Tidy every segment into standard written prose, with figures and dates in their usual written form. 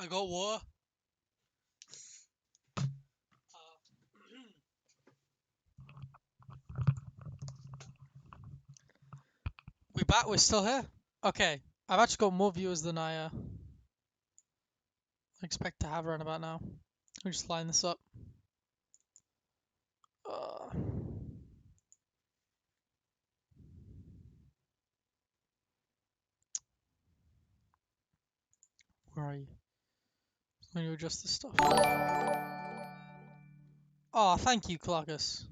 I got water. We back? We're still here? Okay. I've actually got more viewers than I expect to have right about now. Let me just line this up. Where are you? Let me adjust this stuff. Oh, thank you, Clarkus.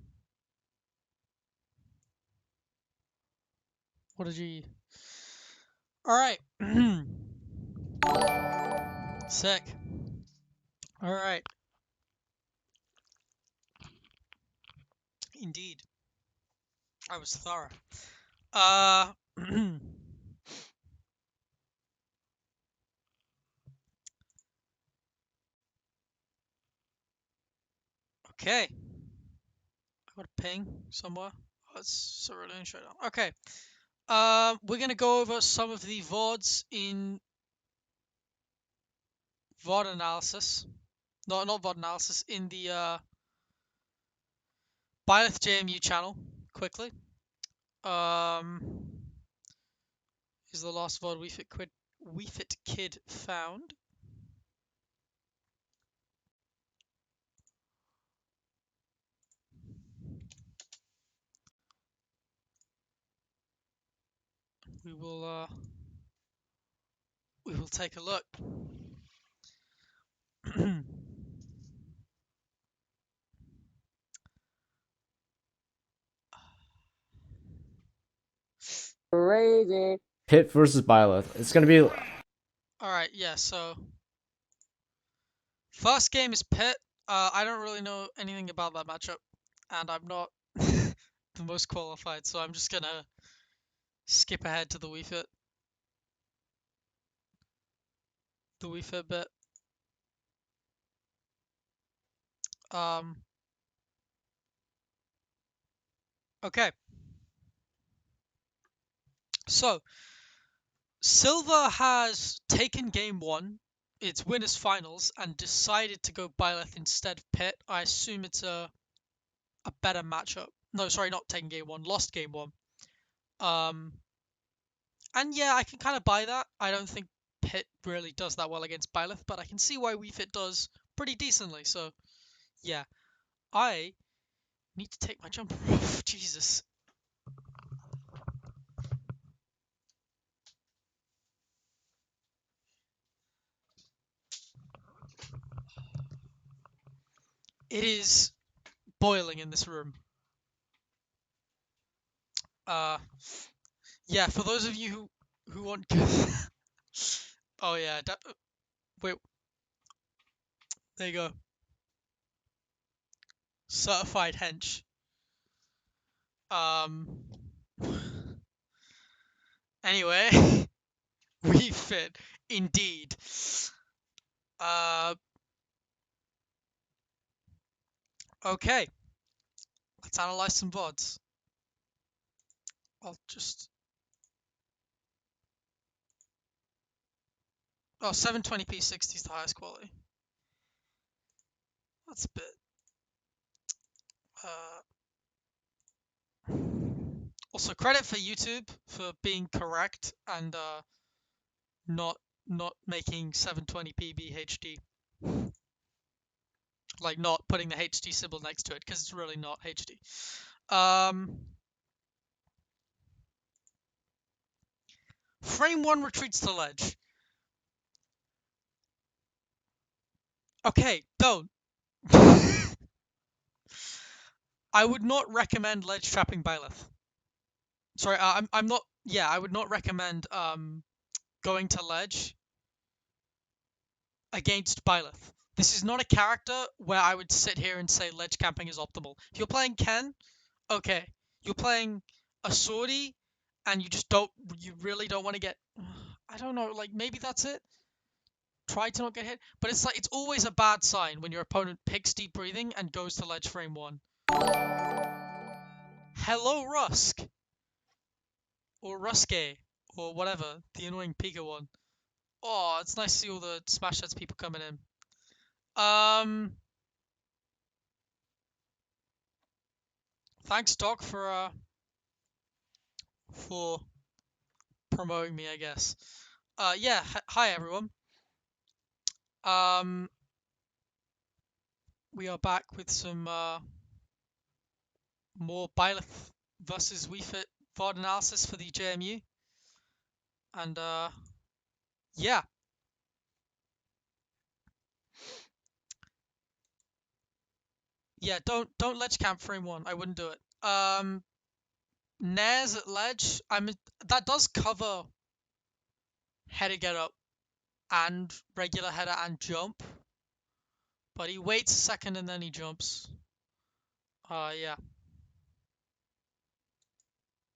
What did you... Alright. Sick. Alright. Indeed. I was thorough. Okay. I got a ping somewhere. Oh, it's Cerulean Showdown. Okay. We're gonna go over some of the VODs in VOD analysis. No, not VOD analysis, in the Byleth JMU channel, quickly. Is the last VOD WeFit Kid found? We will take a look. Crazy. Pit versus Byleth. It's gonna be. Alright, yeah, so first game is Pit. I don't really know anything about that matchup, and I'm not the most qualified, so I'm just gonna skip ahead to the WeFit. The WeFit bit. Okay. So, Silver has taken game one, its winners finals, and decided to go Byleth instead of Pit. I assume it's a better matchup. No, sorry, not taking game one, lost game one. And yeah, I can kind of buy that. I don't think Pit really does that well against Byleth, but I can see why WeFit does pretty decently. So, yeah, I need to take my jumper off. Jesus. It is boiling in this room. Yeah, for those of you who want oh yeah, wait, there you go. Certified hench. Anyway, WeFit indeed. Okay. Let's analyze some VODs. I'll just... Oh, 720p 60 is the highest quality. That's a bit... Also, credit for YouTube for being correct and not making 720p be HD. Like, not putting the HD symbol next to it, because it's really not HD. Frame 1 retreats to ledge. Okay, don't. I would not recommend ledge trapping Byleth. Sorry, I'm not... Yeah, I would not recommend going to ledge against Byleth. This is not a character where I would sit here and say ledge camping is optimal. If you're playing Ken, okay. You're playing a Swordy, and you really don't want to get... I don't know, like, maybe that's it? Try to not get hit, but it's like, it's always a bad sign when your opponent picks deep breathing and goes to ledge frame 1. Hello, Rusk! Or Ruske, or whatever, the annoying Pika one. Oh, it's nice to see all the Smash Heads people coming in. Thanks, Doc, for promoting me, I guess. Yeah. Hi, everyone. Um, we are back with some more Byleth versus Wii Fit VOD analysis for the JMU, and yeah, yeah. Don't ledge camp frame one. I wouldn't do it. Nares at ledge. That does cover header get up and regular header and jump, but he waits a second and then he jumps. Yeah.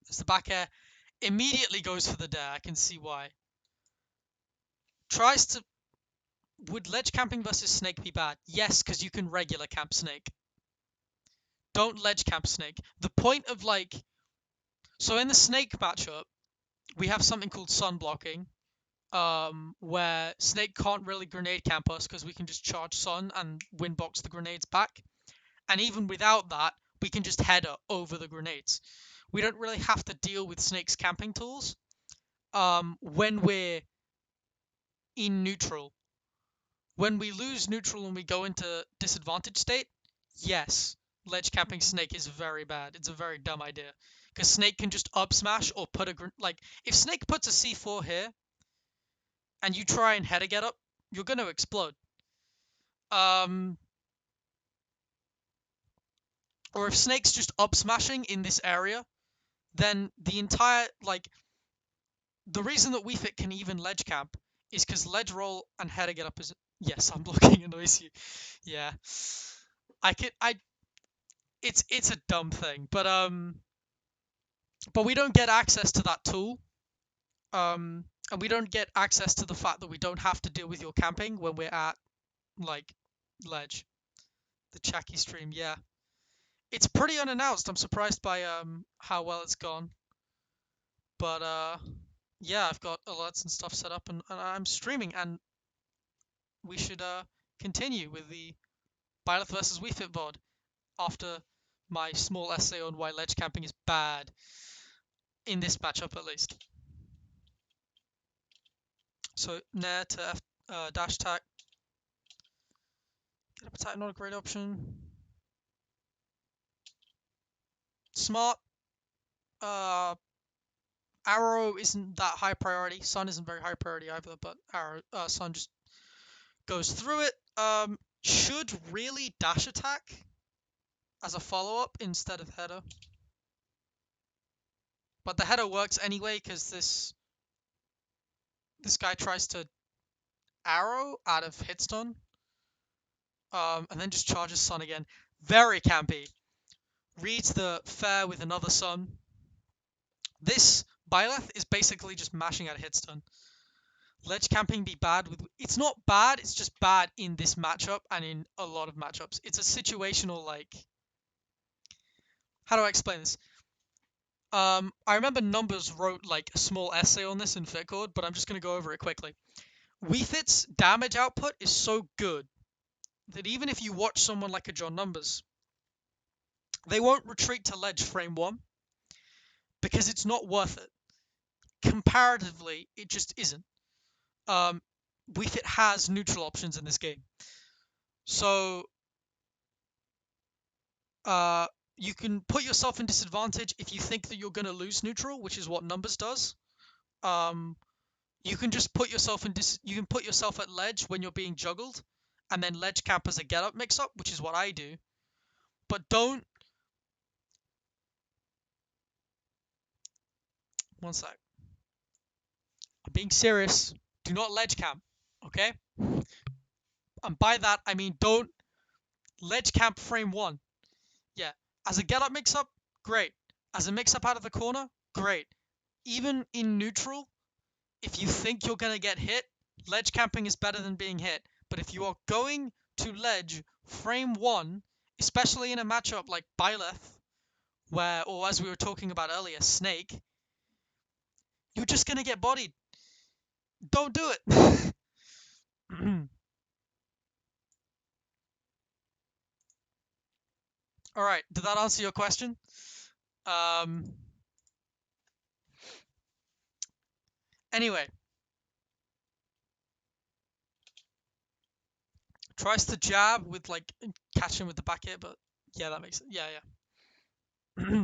As the back air immediately goes for the dare. I can see why. Tries to. Would ledge camping versus snake be bad? Yes, because you can regular camp snake. Don't ledge camp snake. The point of so in the snake matchup, we have something called sun blocking, where snake can't really grenade camp us because we can just charge sun and windbox the grenades back. And even without that, we can just header over the grenades. We don't really have to deal with snake's camping tools when we're in neutral. When we lose neutral and we go into disadvantage state, yes, ledge camping snake is very bad. It's a very dumb idea. Because snake can just up smash or put a... if snake puts a C4 here, and you try and header get up, you're going to explode. Or if snake's just up smashing in this area, then the entire... the reason that Wii Fit can even ledge camp is because ledge roll and header get up is... Yes, I'm blocking annoys you. Yeah. It's a dumb thing, but we don't get access to that tool. And we don't get access to the fact that we don't have to deal with your camping when we're at like ledge. The Chucky stream, yeah. It's pretty unannounced. I'm surprised by how well it's gone. But yeah, I've got alerts and stuff set up and I'm streaming, and we should continue with the Byleth versus Wii Fit VOD after my small essay on why ledge camping is bad in this matchup at least. So Nair to F dash attack. Get up attack, not a great option. Smart. Arrow isn't that high priority. Sun isn't very high priority either, but Arrow Sun just goes through it. Should really dash attack as a follow-up instead of header. But the header works anyway because this guy tries to arrow out of hitstun. And then just charges Sun again. Very campy. Reads the fair with another Sun. This Byleth is basically just mashing out a hitstun. Ledge camping be bad with... It's not bad, it's just bad in this matchup and in a lot of matchups. It's a situational, How do I explain this? I remember Numbers wrote, a small essay on this in Fitcord, but I'm just going to go over it quickly. Wii Fit's damage output is so good that even if you watch someone like a John Numbers, they won't retreat to ledge frame 1 because it's not worth it. Comparatively, it just isn't. Wii Fit has neutral options in this game. So, you can put yourself in disadvantage if you think that you're going to lose neutral, which is what Numbers does. You can just put yourself you can put yourself at ledge when you're being juggled, and then ledge camp as a get up mix up, which is what I do. But don't... One sec. I'm being serious. Do not ledge camp, okay? And by that, I mean don't ledge camp frame 1. Yeah. As a get up mix up, great. As a mix up out of the corner, great. Even in neutral, if you think you're going to get hit, ledge camping is better than being hit. But if you are going to ledge frame 1, especially in a matchup like Byleth, or as we were talking about earlier, Snake, you're just going to get bodied. Don't do it. All right. Did that answer your question? Um. Anyway, tries to jab with like catch him with the back air, but yeah, that makes it. Yeah, yeah.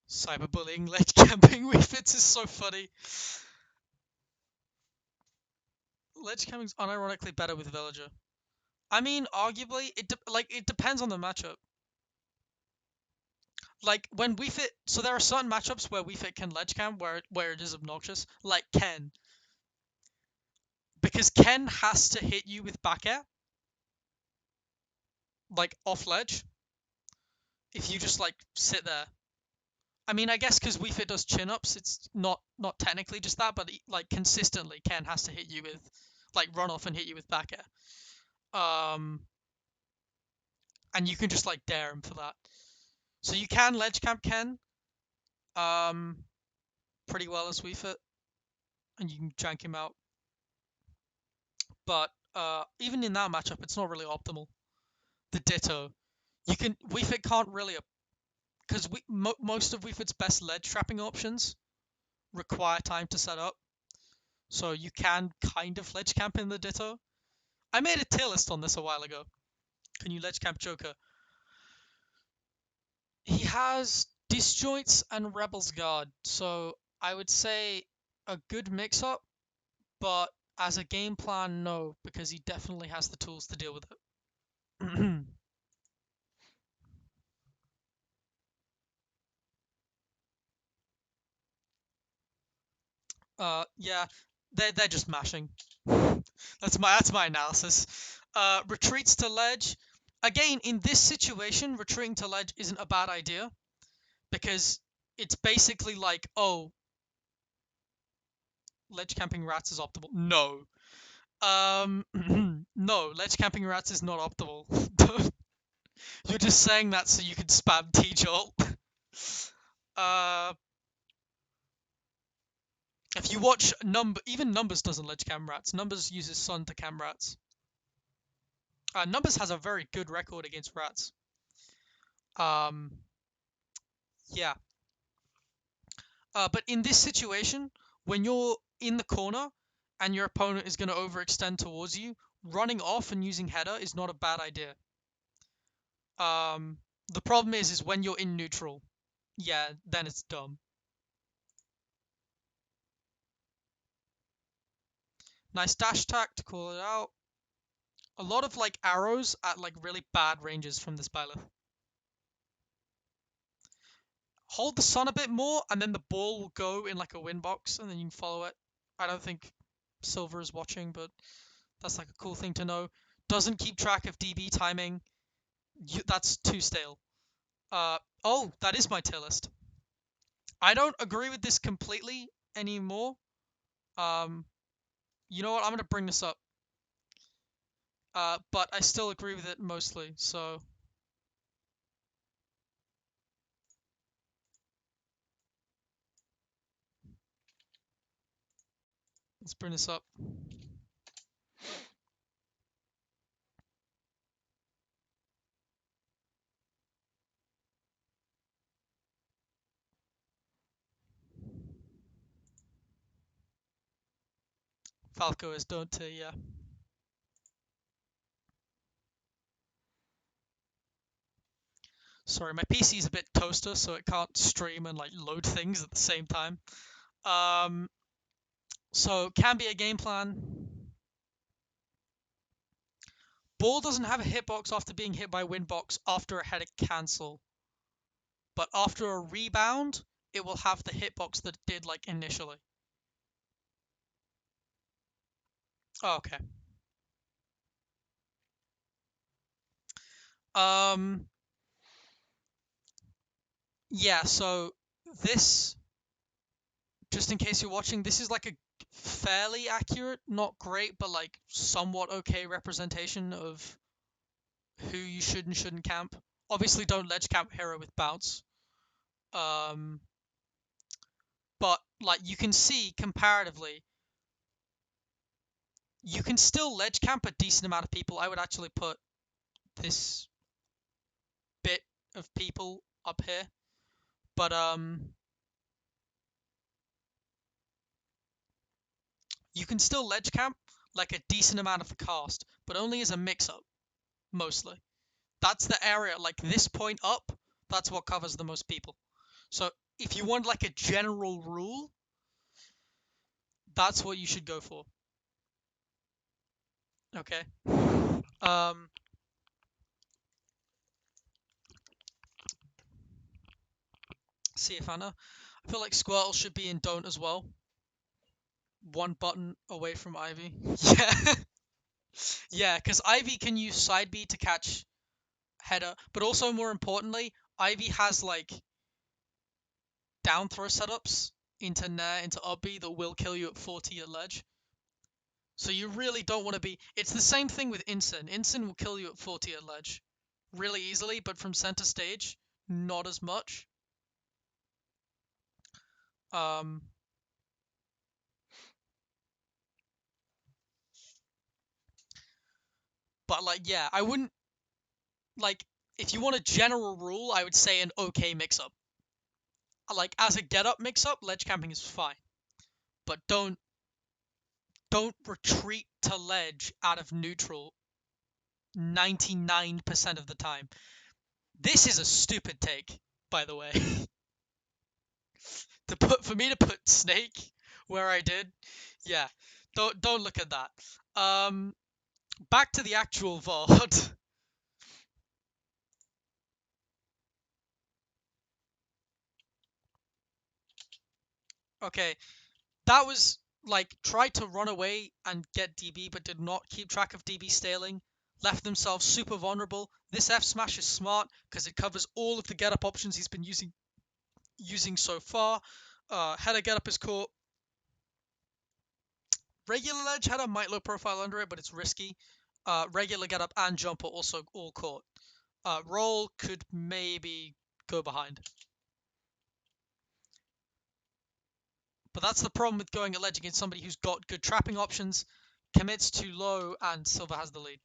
Cyberbullying, ledge camping, Wii Fits is so funny. Ledge camping's unironically better with Villager. I mean, arguably, it depends on the matchup. Like when Wii Fit, so there are certain matchups where Wii Fit can ledge camp where it is obnoxious, like Ken, because Ken has to hit you with back air, like off ledge. If you just like sit there, I mean, I guess because Wii Fit does chin ups, it's not technically just that, but like consistently, Ken has to hit you with like run off and hit you with back air. And you can just like dare him for that. So you can ledge camp Ken, um, pretty well as Wii Fit, and you can jank him out. But even in that matchup, it's not really optimal. The Ditto, you can Wii Fit can't really because most of Wii Fit's best ledge trapping options require time to set up. So you can kind of ledge camp in the Ditto. I made a tier list on this a while ago. Can you ledge camp Joker? He has Disjoints and Rebel's Guard, so I would say a good mix-up, but as a game plan, no, because he definitely has the tools to deal with it. Yeah, they're just mashing. That's my analysis. Retreats to ledge. Again, in this situation, retreating to ledge isn't a bad idea because it's basically like, oh, ledge camping rats is optimal. No. No, ledge camping rats is not optimal. You're just saying that so you can spam T-Jolt. Uh, if you watch even Numbers doesn't ledge cam rats. Numbers uses Sun to cam rats. Numbers has a very good record against rats. Um, yeah. But in this situation, when you're in the corner and your opponent is going to overextend towards you, running off and using header is not a bad idea. The problem is when you're in neutral. Yeah, then it's dumb. Nice dash attack to call it out. A lot of like arrows at like really bad ranges from this Byleth. Hold the sun a bit more, and then the ball will go in like a win box, and then you can follow it. I don't think Silver is watching, but that's like a cool thing to know. Doesn't keep track of DB timing. That's too stale. Oh, that is my tier list. I don't agree with this completely anymore. Um, you know what? I'm gonna bring this up. But I still agree with it mostly. So let's bring this up. Falco is Dante, yeah. Sorry, my PC is a bit toaster, so it can't stream and like load things at the same time. Um, so can be a game plan. Ball doesn't have a hitbox after being hit by windbox after a header cancel, but after a rebound, it will have the hitbox that it did like initially. Oh, okay. Um, yeah. So this, just in case you're watching, this is like a fairly accurate, not great, but like somewhat okay representation of who you should and shouldn't camp. Obviously, don't ledge camp hero with bounce. but like you can see comparatively, you can still ledge camp a decent amount of people. I would actually put this bit of people up here, but you can still ledge camp like a decent amount of the cast, but only as a mix-up, mostly. That's the area, like this point up, that's what covers the most people. So if you want like a general rule, that's what you should go for. Okay. Um, see if I know. I feel like Squirtle should be in Don't as well. One button away from Ivy. Yeah. Yeah, because Ivy can use side B to catch header, but also more importantly, Ivy has like down throw setups into Nair, into up B that will kill you at 40 at ledge. So you really don't want to be. It's the same thing with Incin. Incin will kill you at 40 at ledge really easily, but from center stage, not as much. Um, but like, yeah, I wouldn't like if you want a general rule, I would say an okay mix-up. Like as a get-up mix-up, ledge camping is fine, but don't retreat to ledge out of neutral 99% of the time. This is a stupid take, by the way. For me to put Snake where I did, yeah. Don't look at that. Um, back to the actual VOD. Okay, that was like tried to run away and get DB, but did not keep track of DB staling. Left themselves super vulnerable. This F smash is smart because it covers all of the get up options he's been using so far. Header get up is caught. Regular ledge header might low profile under it, but it's risky. Regular get up and jump are also all caught. Roll could maybe go behind. But that's the problem with going at ledge against somebody who's got good trapping options, commits too low, and Silver has the lead.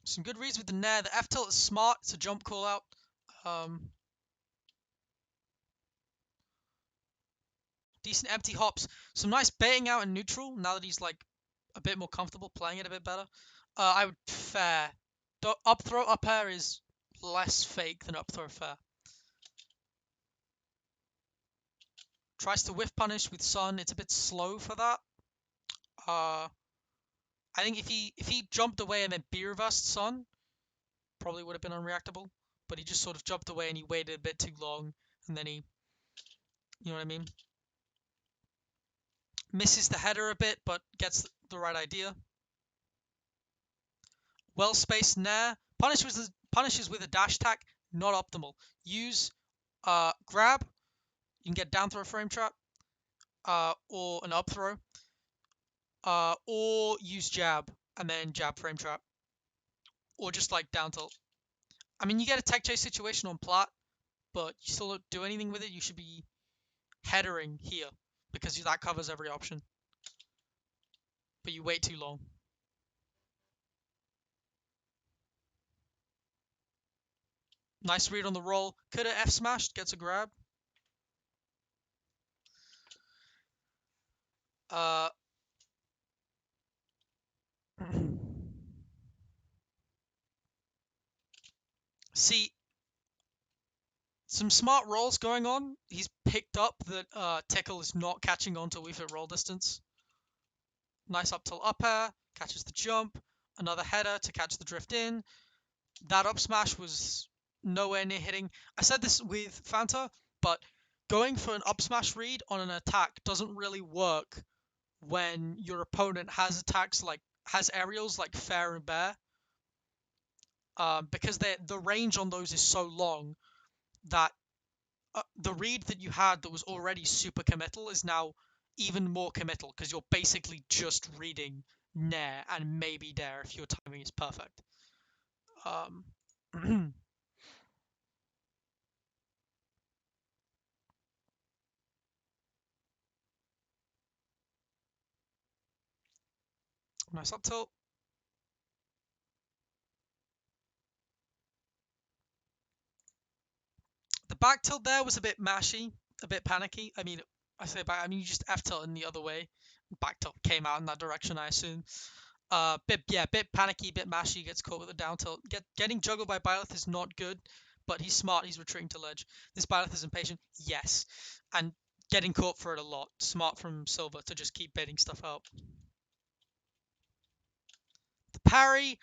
Some good reads with the Nair. The F tilt is smart. It's a jump call out. Decent empty hops. Some nice baiting out in neutral now that he's like a bit more comfortable playing it a bit better. I would fair. Up throw up air is less fake than up throw fair. Tries to whiff punish with Sun. It's a bit slow for that. I think if he jumped away and then B reversed Sun, probably would have been unreactable. But he just sort of jumped away and he waited a bit too long, and then he, you know what I mean? Misses the header a bit, but gets the right idea. Well spaced Nair. Punishes with a dash attack, not optimal. Use grab. You can get down throw frame trap, or an up throw, or use jab and then jab frame trap, or just like down tilt. I mean, you get a tech chase situation on plat, but you still don't do anything with it. You should be headering here because that covers every option. But you wait too long. Nice read on the roll. Could have F smashed, gets a grab. See, some smart rolls going on. He's picked up that Tickle is not catching on to Wii Fit roll distance. Nice up tilt up air, catches the jump. Another header to catch the drift in. That up smash was nowhere near hitting. I said this with Fanta, but going for an up smash read on an attack doesn't really work when your opponent has attacks like has aerials like fair and bear, because the range on those is so long that the read that you had that was already super committal is now even more committal because you're basically just reading Nair and maybe Dare if your timing is perfect. Nice up tilt. The back tilt there was a bit mashy, a bit panicky. I mean, I say back, I mean you just F tilt in the other way. Back tilt came out in that direction, I assume. Bit panicky, bit mashy. Gets caught with a down tilt. Getting juggled by Byleth is not good, but he's smart. He's retreating to ledge. This Byleth is impatient, yes, and getting caught for it a lot. Smart from Silver to just keep baiting stuff out. The parry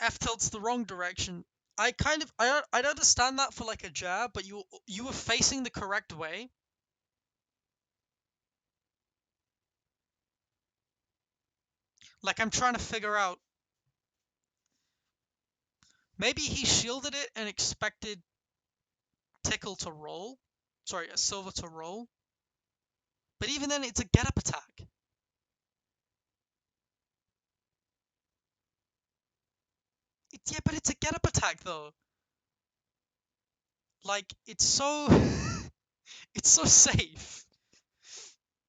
F tilt's the wrong direction. I'd understand that for like a jab, but you were facing the correct way. Like I'm trying to figure out. Maybe he shielded it and expected Tickle to roll. Sorry, a Silver to roll. But even then, it's a get up attack. Yeah, but it's a get up attack though. Like it's so it's so safe.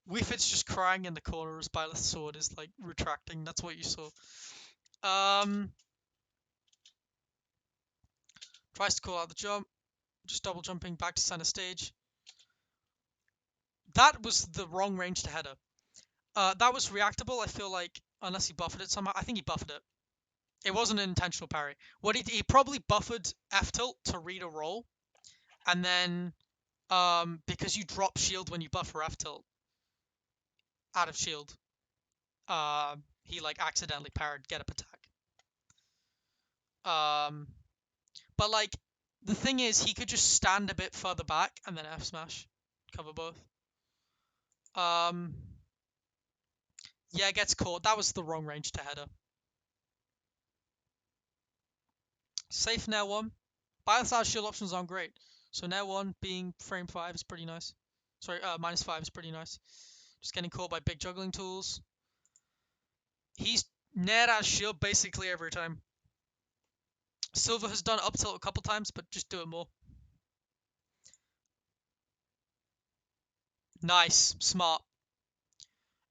Weefit's just crying in the corner as Byleth's sword is like retracting. That's what you saw. Tries to call out the jump, just double jumping back to center stage. That was the wrong range to header. That was reactable. I feel like unless he buffered it somehow. I think he buffered it. It wasn't an intentional parry. What he probably buffered F tilt to read a roll, and then because you drop shield when you buffer F tilt out of shield, he like accidentally parried get up attack. But like the thing is, he could just stand a bit further back and then F smash, cover both. Yeah, gets caught. That was the wrong range to header. Safe Nair 1. Byleth's shield options aren't great. So Nair 1 being frame 5 is pretty nice. Sorry, -5 is pretty nice. Just getting caught by big juggling tools. He's Nair as shield basically every time. Silver has done up tilt a couple times, but just do it more. Nice. Smart.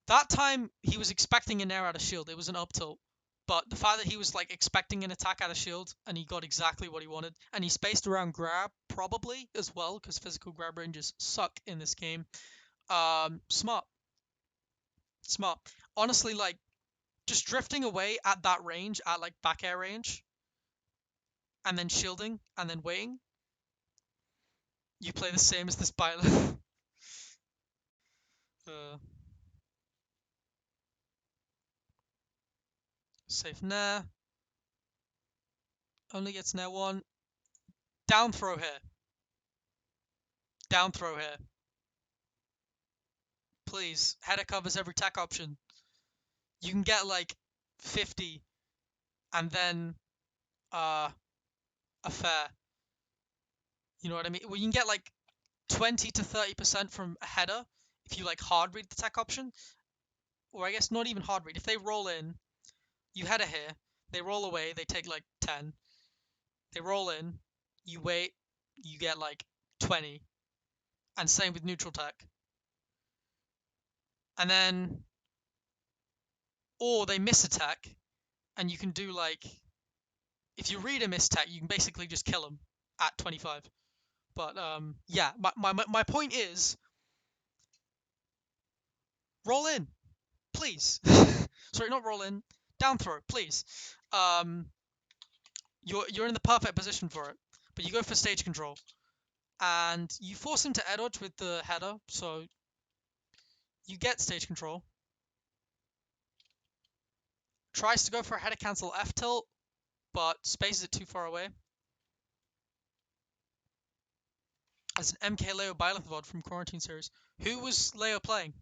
That time, he was expecting a Nair out of shield. It was an up tilt. But the fact that he was like expecting an attack out of shield and he got exactly what he wanted, and he spaced around grab probably as well because physical grab ranges suck in this game. Smart. Honestly, like just drifting away at that range, at like back air range, and then shielding and then waiting. You play the same as this Byleth. Safe Nair. Only gets Nair 1. Down throw here. Down throw here. Please. Header covers every tech option. You can get like 50 and then a fair. You know what I mean? Well, you can get like 20 to 30% from a header if you like hard read the tech option. Or I guess not even hard read. If they roll in, you header here, they roll away, they take like 10. They roll in, you wait, you get like 20. And same with neutral tech. And then, or they miss attack, and you can do like, if you read a miss tech, you can basically just kill them at 25. But yeah, my point is, roll in, please. Sorry, not roll in, down throw, please. You're in the perfect position for it, but you go for stage control, and you force him to air dodge with the header, so you get stage control. Tries to go for a header cancel F tilt, but spaces it too far away. As an MK Leo Byleth VOD from Quarantine Series. Who was Leo playing?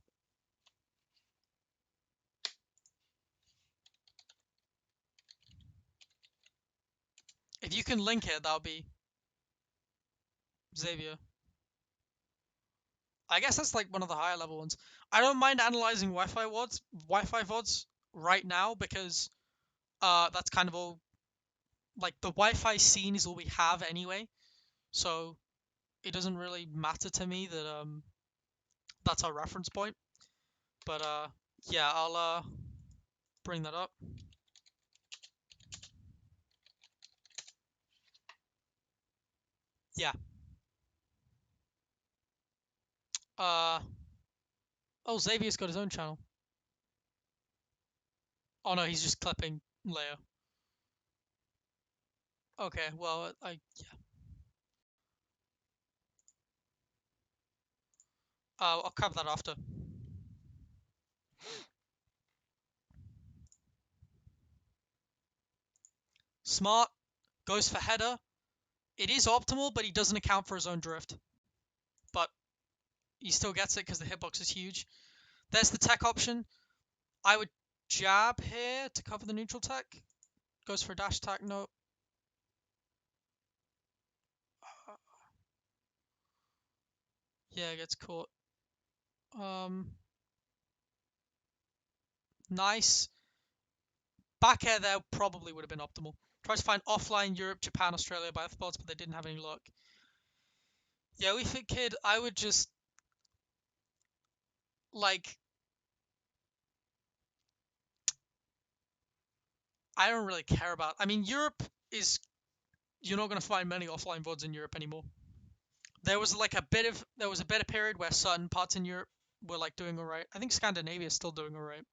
If you can link it, that'll be Xavier. I guess that's like one of the higher level ones. I don't mind analyzing Wi-Fi VODs right now because that's kind of all like the Wi-Fi scene is all we have anyway. So it doesn't really matter to me that that's our reference point. But Yeah, I'll bring that up. Yeah. Uh oh, Xavier's got his own channel. Oh no, he's just clipping Leo. Okay, well I'll cover that after. Smart goes for header. It is optimal, but he doesn't account for his own drift. But he still gets it because the hitbox is huge. There's the tech option. I would jab here to cover the neutral tech. Goes for dash attack. No. Yeah, gets caught. Nice. Back air there probably would have been optimal. Tries to find offline Europe, Japan, Australia by spots, but they didn't have any luck. Yeah, we think kid, I would just like I don't really care about. I mean, Europe is you're not gonna find many offline VODs in Europe anymore. There was a bit of period where certain parts in Europe were like doing alright. I think Scandinavia is still doing alright,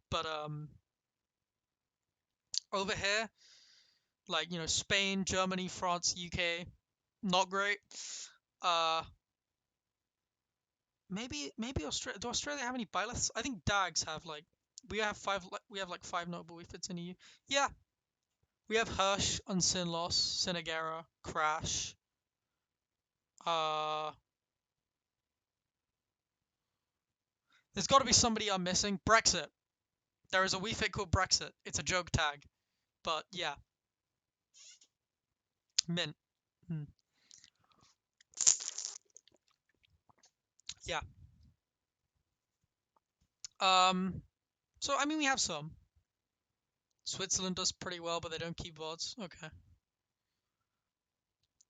but over here, like Spain, Germany, France, UK, not great. Uh, maybe Australia. Do Australia have any byleths? I think Dags have like we have like five notable wefits in EU. Yeah, we have Hirsch, Unsin Loss, Sinagera, Crash. Uh, there's got to be somebody I'm missing. Brexit. There is a wefit called Brexit. It's a joke tag, but yeah, mint. Hmm. Yeah. Um. So I mean, we have some. Switzerland does pretty well, but they don't keep VODs. Okay.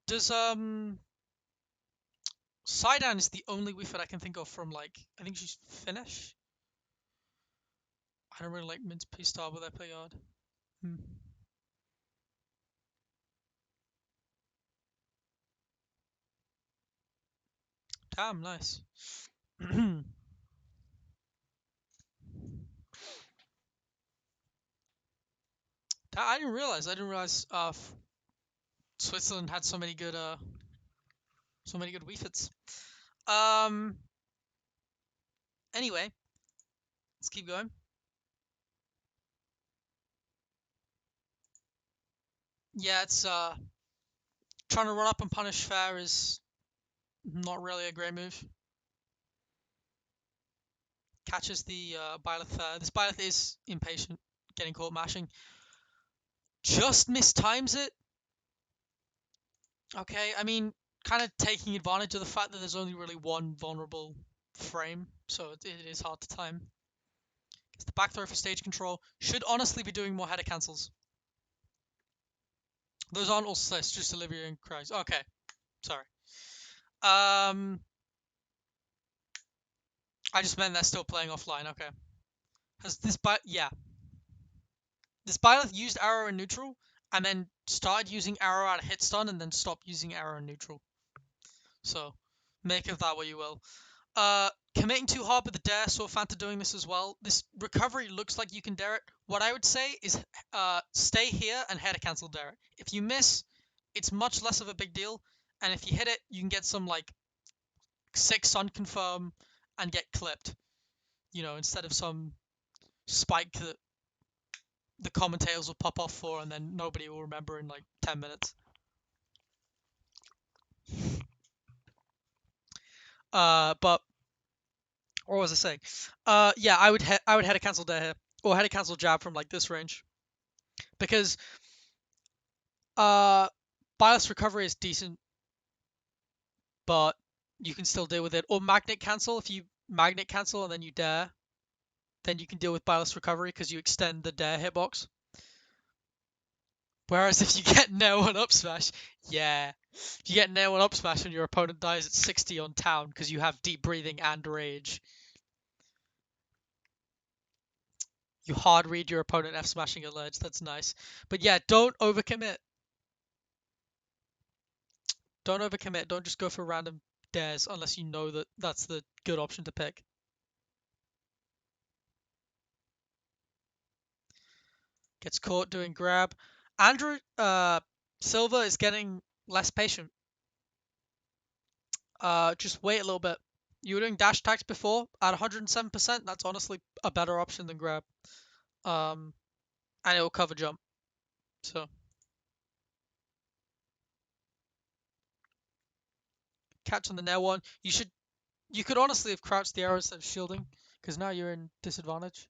Does Sidan is the only wefit I can think of from like I think she's Finnish. I don't really like Mince P Star, but they play hard. Hmm. Damn, nice. I didn't realize. I didn't realize. Switzerland had so many good wefits. Um. Anyway, let's keep going. Yeah, it's trying to run up and punish fair is not really a great move. Catches the Byleth fair. This Byleth is impatient, getting caught mashing. Just mistimes it. Okay, I mean, kind of taking advantage of the fact that there's only really one vulnerable frame, so it is hard to time. Gets the back throw for stage control. Should honestly be doing more header cancels. Those aren't all assists, just Olivia and Crags. Okay, sorry. I just meant they're still playing offline. Okay. Has this yeah. This Byleth used arrow in neutral, and then started using arrow out of hit stun, and then stopped using arrow in neutral. So, make of that what you will. Committing too hard with the dare, saw Fanta doing this as well. This recovery looks like you can dare it. What I would say is stay here and header cancel dare it. If you miss, it's much less of a big deal. And if you hit it, you can get some like 6 sun confirm and get clipped. Instead of some spike that the commentators will pop off for and then nobody will remember in like 10 minutes. But what was I saying? Yeah, I would head a cancel dare here or head a cancel jab from like this range because bias recovery is decent, but you can still deal with it. Or magnet cancel if you magnet cancel and then you dare, then you can deal with bias recovery because you extend the dare hitbox. Whereas if you get nail one up smash, yeah, if you get nail one up smash and your opponent dies at 60 on town because you have deep breathing and rage, You hard read your opponent F smashing a ledge. That's nice. But yeah, don't overcommit. Don't overcommit. Don't just go for random dares unless you know that that's the good option to pick. Gets caught doing grab. Andrew Silva is getting less patient. Just wait a little bit. You were doing dash attacks before at 107%. That's honestly a better option than grab. And it will cover jump. So catch on the nair one. You could honestly have crouched the arrow instead of shielding, because now you're in disadvantage.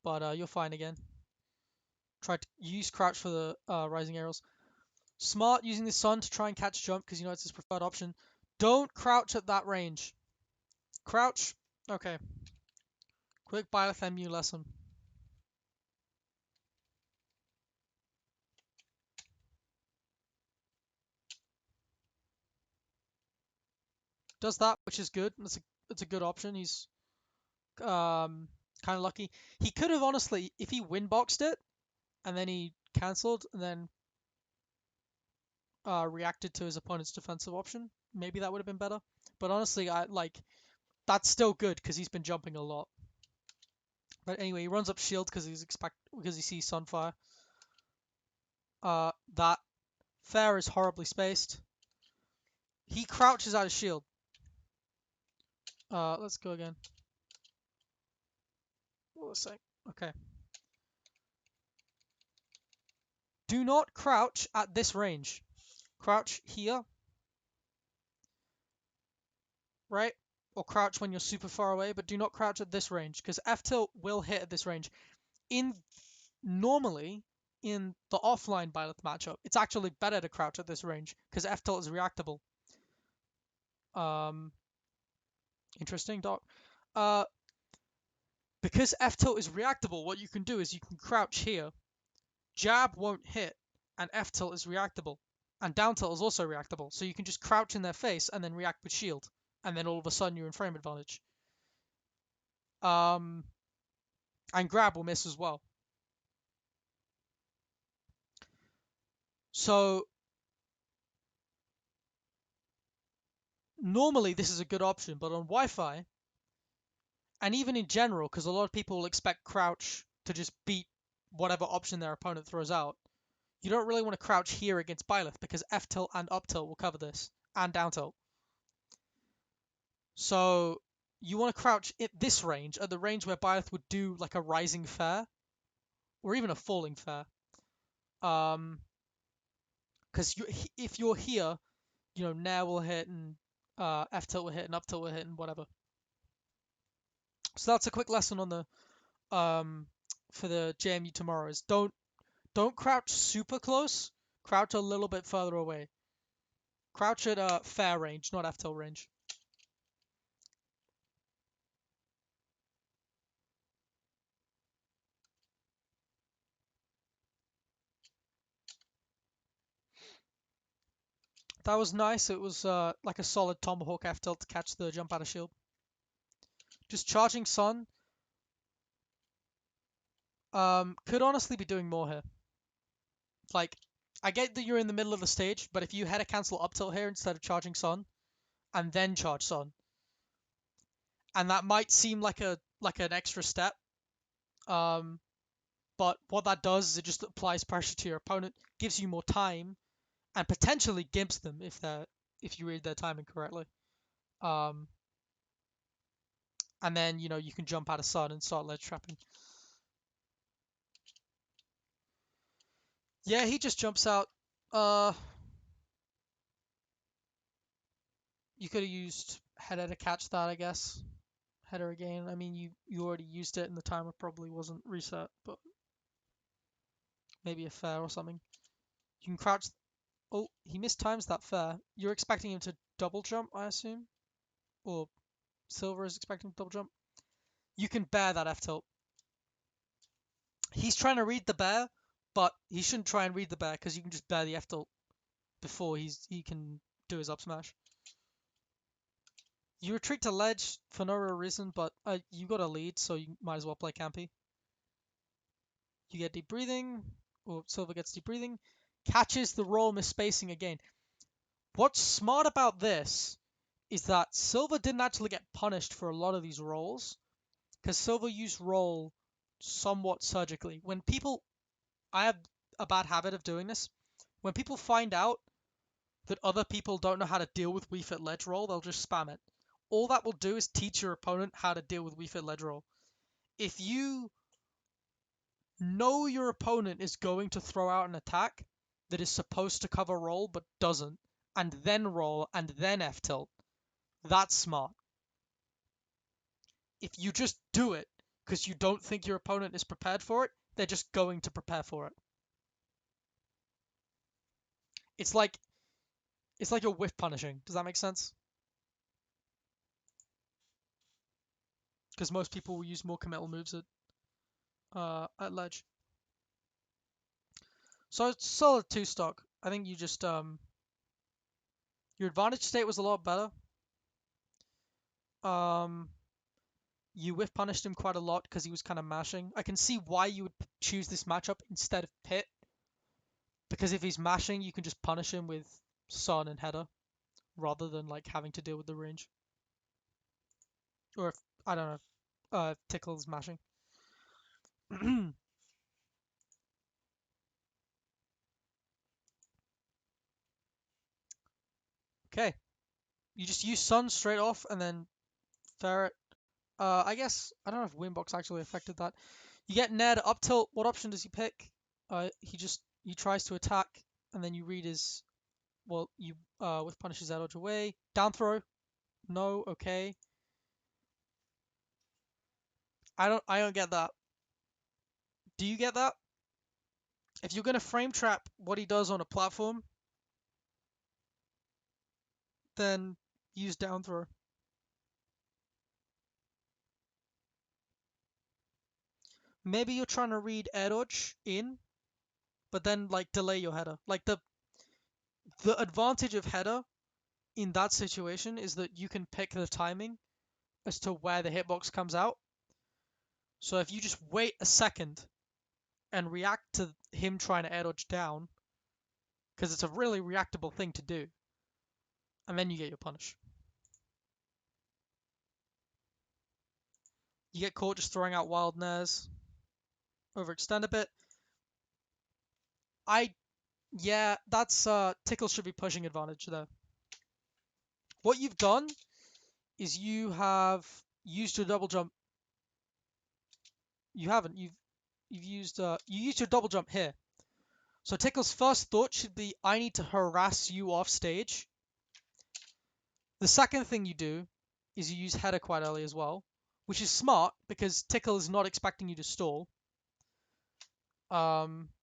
But you're fine again. Try to use crouch for the rising arrows. Smart using the sun to try and catch jump because you know it's his preferred option. Don't crouch at that range. Crouch. Okay. Quick Byleth MU lesson. Does that, which is good. That's a good option. He's kind of lucky. He could have honestly, if he win boxed it and then he cancelled and then reacted to his opponent's defensive option, maybe that would have been better. But honestly, I like that's still good because he's been jumping a lot. But anyway, he runs up shield because he sees Sunfire. That fair is horribly spaced. He crouches out of shield. Let's go again. What was I saying? Okay. Do not crouch at this range. Crouch here, right? Or crouch when you're super far away, but do not crouch at this range because F tilt will hit at this range. Normally in the offline Byleth matchup, it's actually better to crouch at this range because F tilt is reactable. Um, interesting, Doc. Because F tilt is reactable, what you can do is you can crouch here. Jab won't hit, and F tilt is reactable, and down tilt is also reactable. So you can just crouch in their face and then react with shield, and then all of a sudden you're in frame advantage. And grab will miss as well. So normally this is a good option, but on Wi-Fi, and even in general, because a lot of people will expect crouch to just beat whatever option their opponent throws out, you don't really want to crouch here against Byleth because F tilt and up tilt will cover this, and down tilt. So you want to crouch at this range, at the range where Byleth would do like a rising fair, or even a falling fair. Because if you're here, you know, Nair will hit and F tilt will hit and up tilt will hit and whatever. So that's a quick lesson on the for the JMU tomorrow is don't crouch super close. Crouch a little bit further away. Crouch at fair range, not F tilt range. That was nice. It was like a solid tomahawk F tilt to catch the jump out of shield. Just charging Sun. Could honestly be doing more here. Like, I get that you're in the middle of the stage, but if you had a cancel up tilt here instead of charging Sun, and then charge Sun, and that might seem like an extra step, but what that does is it just applies pressure to your opponent, gives you more time, and potentially gimps them if you read their timing correctly. And then you know you can jump out of Sun and start ledge trapping. Yeah, he just jumps out. You could have used header to catch that, I guess. Header again. I mean, you already used it, and the timer probably wasn't reset, but maybe a fair or something. You can crouch. Oh, he mistimes that fair. You're expecting him to double jump, I assume, or Silver is expecting to double jump. You can bear that F tilt. He's trying to read the bear, but he shouldn't try and read the bear because you can just bear the F tilt before he can do his up smash. You retreat to ledge for no real reason, but you got a lead, so you might as well play campy. You get deep breathing, or Silver gets deep breathing, catches the roll misspacing again. What's smart about this is that Silver didn't actually get punished for a lot of these rolls, because Silver used roll somewhat surgically. I have a bad habit of doing this. When people find out that other people don't know how to deal with Wii Fit ledge roll, they'll just spam it. All that will do is teach your opponent how to deal with Wii Fit ledge roll. If you know your opponent is going to throw out an attack that is supposed to cover roll but doesn't, and then roll and then F tilt, that's smart. If you just do it because you don't think your opponent is prepared for it, they're just going to prepare for it. It's like you're whiff punishing. Does that make sense? Because most people will use more committal moves at ledge. So it's solid 2 stock. I think you just your advantage state was a lot better. You whiff punished him quite a lot because he was kind of mashing. I can see why you would choose this matchup instead of Pit, because if he's mashing, you can just punish him with Sun and Header rather than like having to deal with the range. Or if I don't know, Tickle's mashing. Okay, you just use Sun straight off and then Ferret. I guess I don't know if Windbox actually affected that. You get Ned up tilt. What option does he pick? He tries to attack, and then you read his you with punishes that dodge away. Down throw. No. Okay. I don't get that. Do you get that? If you're gonna frame trap what he does on a platform, then use down throw. Maybe you're trying to read air dodge in, but then like delay your header. Like the advantage of header in that situation is that you can pick the timing as to where the hitbox comes out. So if you just wait a second and react to him trying to air dodge down, because it's a really reactable thing to do, and then you get your punish. You get caught just throwing out wild nares, overextend a bit. Yeah, that's Tickle should be pushing advantage there. What you've done is you have used your double jump. You haven't. You've used you used your double jump here. So Tickle's first thought should be, I need to harass you off stage. The second thing you do is you use header quite early as well, which is smart because Tickle is not expecting you to stall.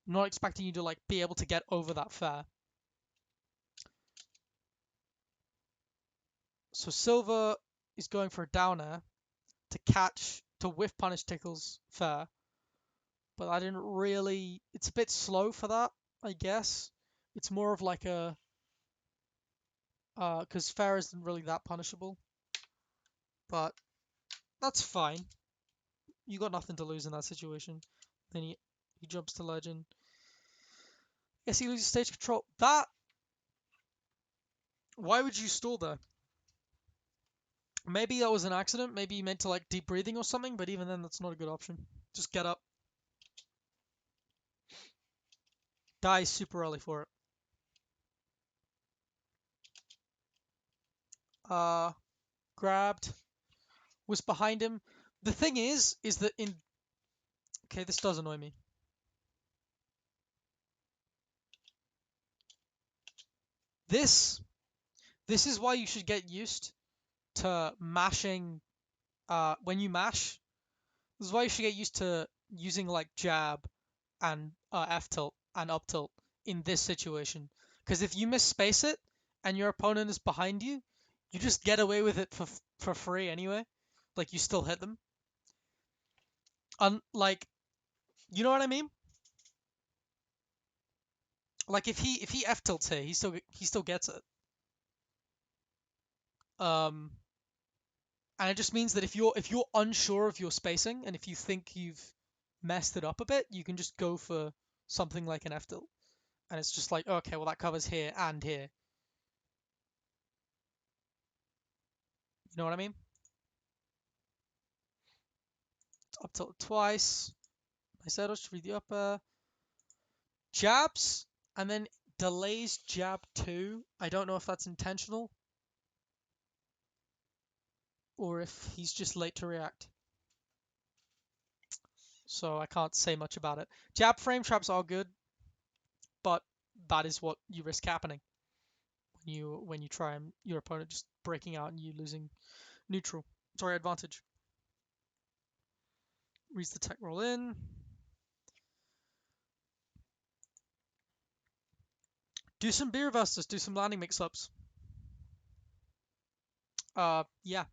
Not expecting you to like be able to get over that fair. So Silver is going for a down air to whiff punish Tickle's fair. But I didn't really. It's a bit slow for that, I guess. It's more of like a because fair isn't really that punishable. But that's fine. You got nothing to lose in that situation. Then he jumps to legend. Yes, he loses stage control. Why would you stall there? Maybe that was an accident. Maybe you meant to like deep breathing or something. But even then, that's not a good option. Just get up. Die super early for it. Grabbed. Was behind him. The thing is that in. Okay, this does annoy me. This is why you should get used to mashing when you mash. This is why you should get used to using like jab and F tilt and up tilt in this situation. Because if you misspace it and your opponent is behind you, you just get away with it for free anyway. Like you still hit them. Like you know what I mean? Like if he F tilts here, he still gets it. Um, and it just means that if you're unsure of your spacing and if you think you've messed it up a bit, you can just go for something like an F tilt. And it's just like, okay, well that covers here and here. You know what I mean? Up tilt twice. I said I should read the upper. Jabs, and then delays jab 2. I don't know if that's intentional or if he's just late to react. So I can't say much about it. Jab frame traps are good, but that is what you risk happening when you try and your opponent just breaking out and you losing neutral. Sorry, advantage. Reads the tech roll in. Do some B reversals, do some landing mix-ups. Yeah,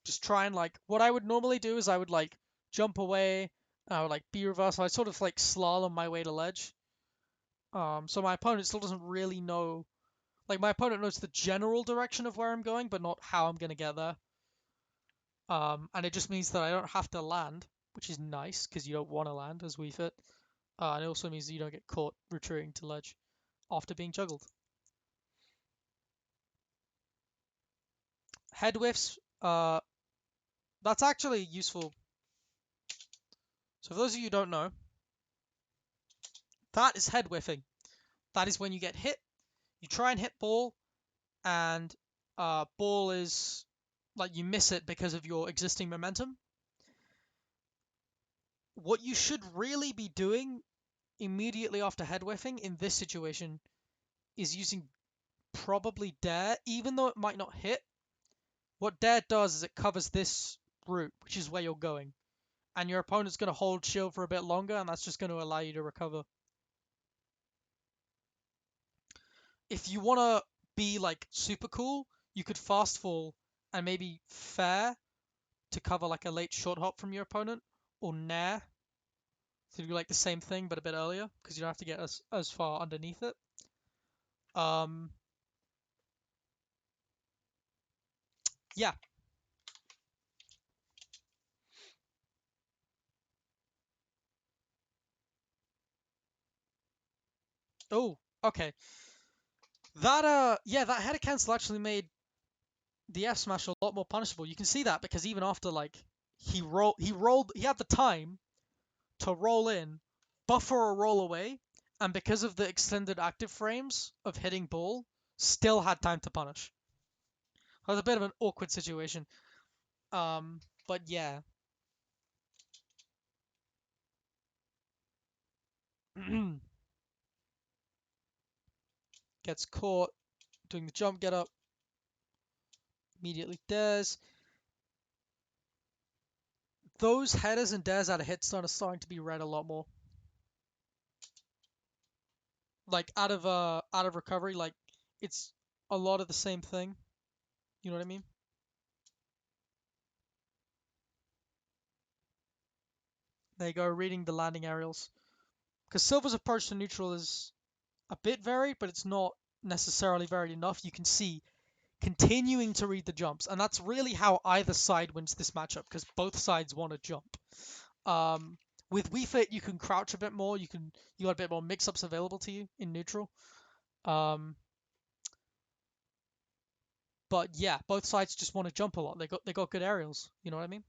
just try and like, what I would normally do is I would like jump away, I would like B reversal, I sort of like slalom my way to ledge. So my opponent still doesn't really know, like my opponent knows the general direction of where I'm going, but not how I'm gonna get there. And it just means that I don't have to land, which is nice because you don't want to land as we fit. And it also means that you don't get caught retreating to ledge after being juggled. Head whiffs, that's actually useful. So for those of you who don't know, that is head whiffing. That is when you get hit, you try and hit ball, and ball is like you miss it because of your existing momentum. What you should really be doing immediately after head whiffing in this situation is using probably dare, even though it might not hit. What dare does is it covers this route, which is where you're going, and your opponent's going to hold shield for a bit longer, and that's just going to allow you to recover. If you want to be like super cool, you could fast fall and maybe fair to cover like a late short hop from your opponent, or nair to do like the same thing but a bit earlier because you don't have to get as far underneath it. Um, yeah. Oh, okay. That yeah, that header cancel actually made the F smash a lot more punishable. You can see that because even after like he rolled, he had the time to roll in, buffer a roll away, and because of the extended active frames of hitting ball, still had time to punish. It was a bit of an awkward situation. But yeah. Gets caught doing the jump get up, immediately dares. Those headers and dares out of hit stun are starting to be read a lot more. Like out of recovery, like it's a lot of the same thing. You know what I mean? There you go, reading the landing aerials. Because Silver's approach to neutral is a bit varied, but it's not necessarily varied enough. You can see continuing to read the jumps, and that's really how either side wins this matchup because both sides want to jump. With Wii Fit, you can crouch a bit more. You got a bit more mix-ups available to you in neutral. But yeah, both sides just want to jump a lot. They got good aerials. You know what I mean?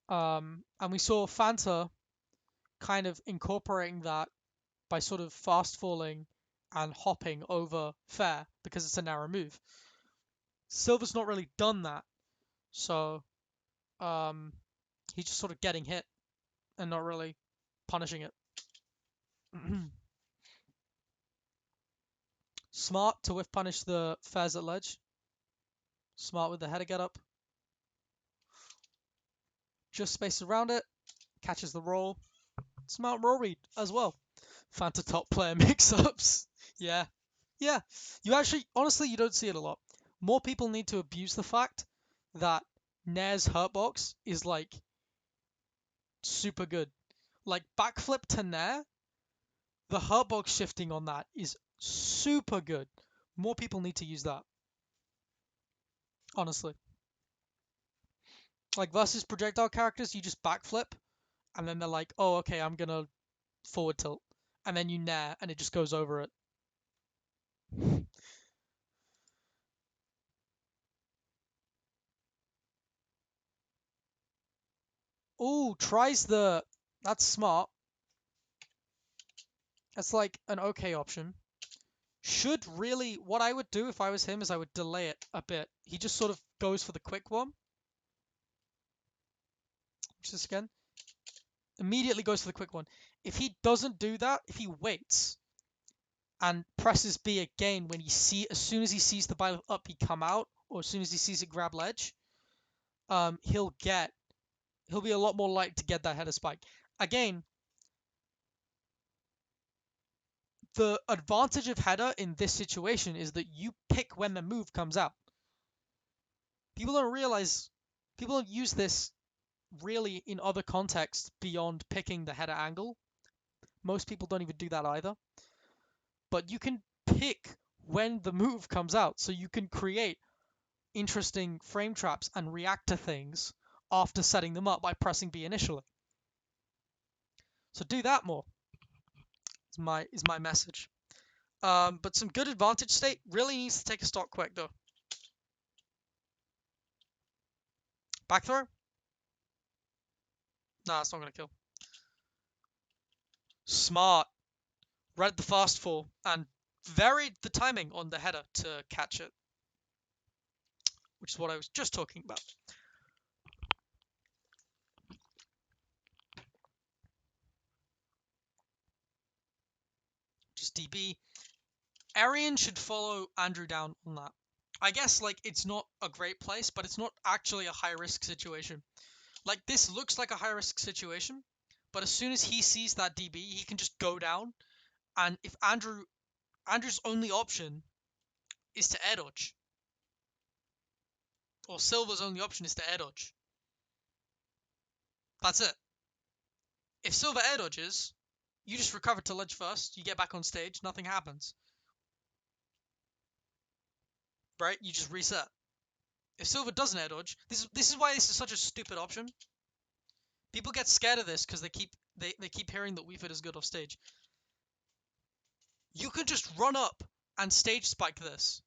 And we saw Fanta kind of incorporating that by sort of fast falling and hopping over fair because it's a narrow move. Silver's not really done that, so he's just sort of getting hit and not really punishing it. Smart to whiff punish the fairs at ledge. Smart with the header get up. Just space around it. Catches the roll. Smart roll read as well. Fanta top player mix-ups. Yeah. Yeah. You actually, honestly, you don't see it a lot. More people need to abuse the fact that Nair's hurtbox is like super good. Like backflip to Nair, the hurtbox shifting on that is super good. More people need to use that. Honestly. Like versus projectile characters, you just backflip and then they're like, oh, okay, I'm gonna forward tilt, and then you nair, and it just goes over it. Ooh, tries the. That's smart. That's like an okay option. Should really, what I would do if I was him is I would delay it a bit. He just sort of goes for the quick one, which is again, immediately goes for the quick one. If he doesn't do that, if he waits and presses B again when as soon as he sees the bile up, he come out, or as soon as he sees it grab ledge, he'll be a lot more likely to get that header spike. Again, the advantage of header in this situation is that you pick when the move comes out. People don't realize, people don't use this really in other contexts beyond picking the header angle. Most people don't even do that either. But you can pick when the move comes out, so you can create interesting frame traps and react to things after setting them up by pressing B initially. So do that more. Is my message. But some good advantage state really needs to take a stock quick though. Back throw? Nah, it's not gonna kill. Smart. Read the fast fall and varied the timing on the header to catch it, which is what I was just talking about. Just DB. Arian should follow Andrew down on that. I guess like it's not a great place, but it's not actually a high risk situation. Like this looks like a high risk situation, but as soon as he sees that DB, he can just go down. And if Andrew's only option is to air dodge, or Silver's only option is to air dodge. That's it. If Silver air dodges, you just recover to ledge first, you get back on stage, nothing happens. Right? You just reset. If Silver doesn't air dodge, this is why this is such a stupid option. People get scared of this because they keep hearing that Weeford is good off stage. You can just run up and stage spike this.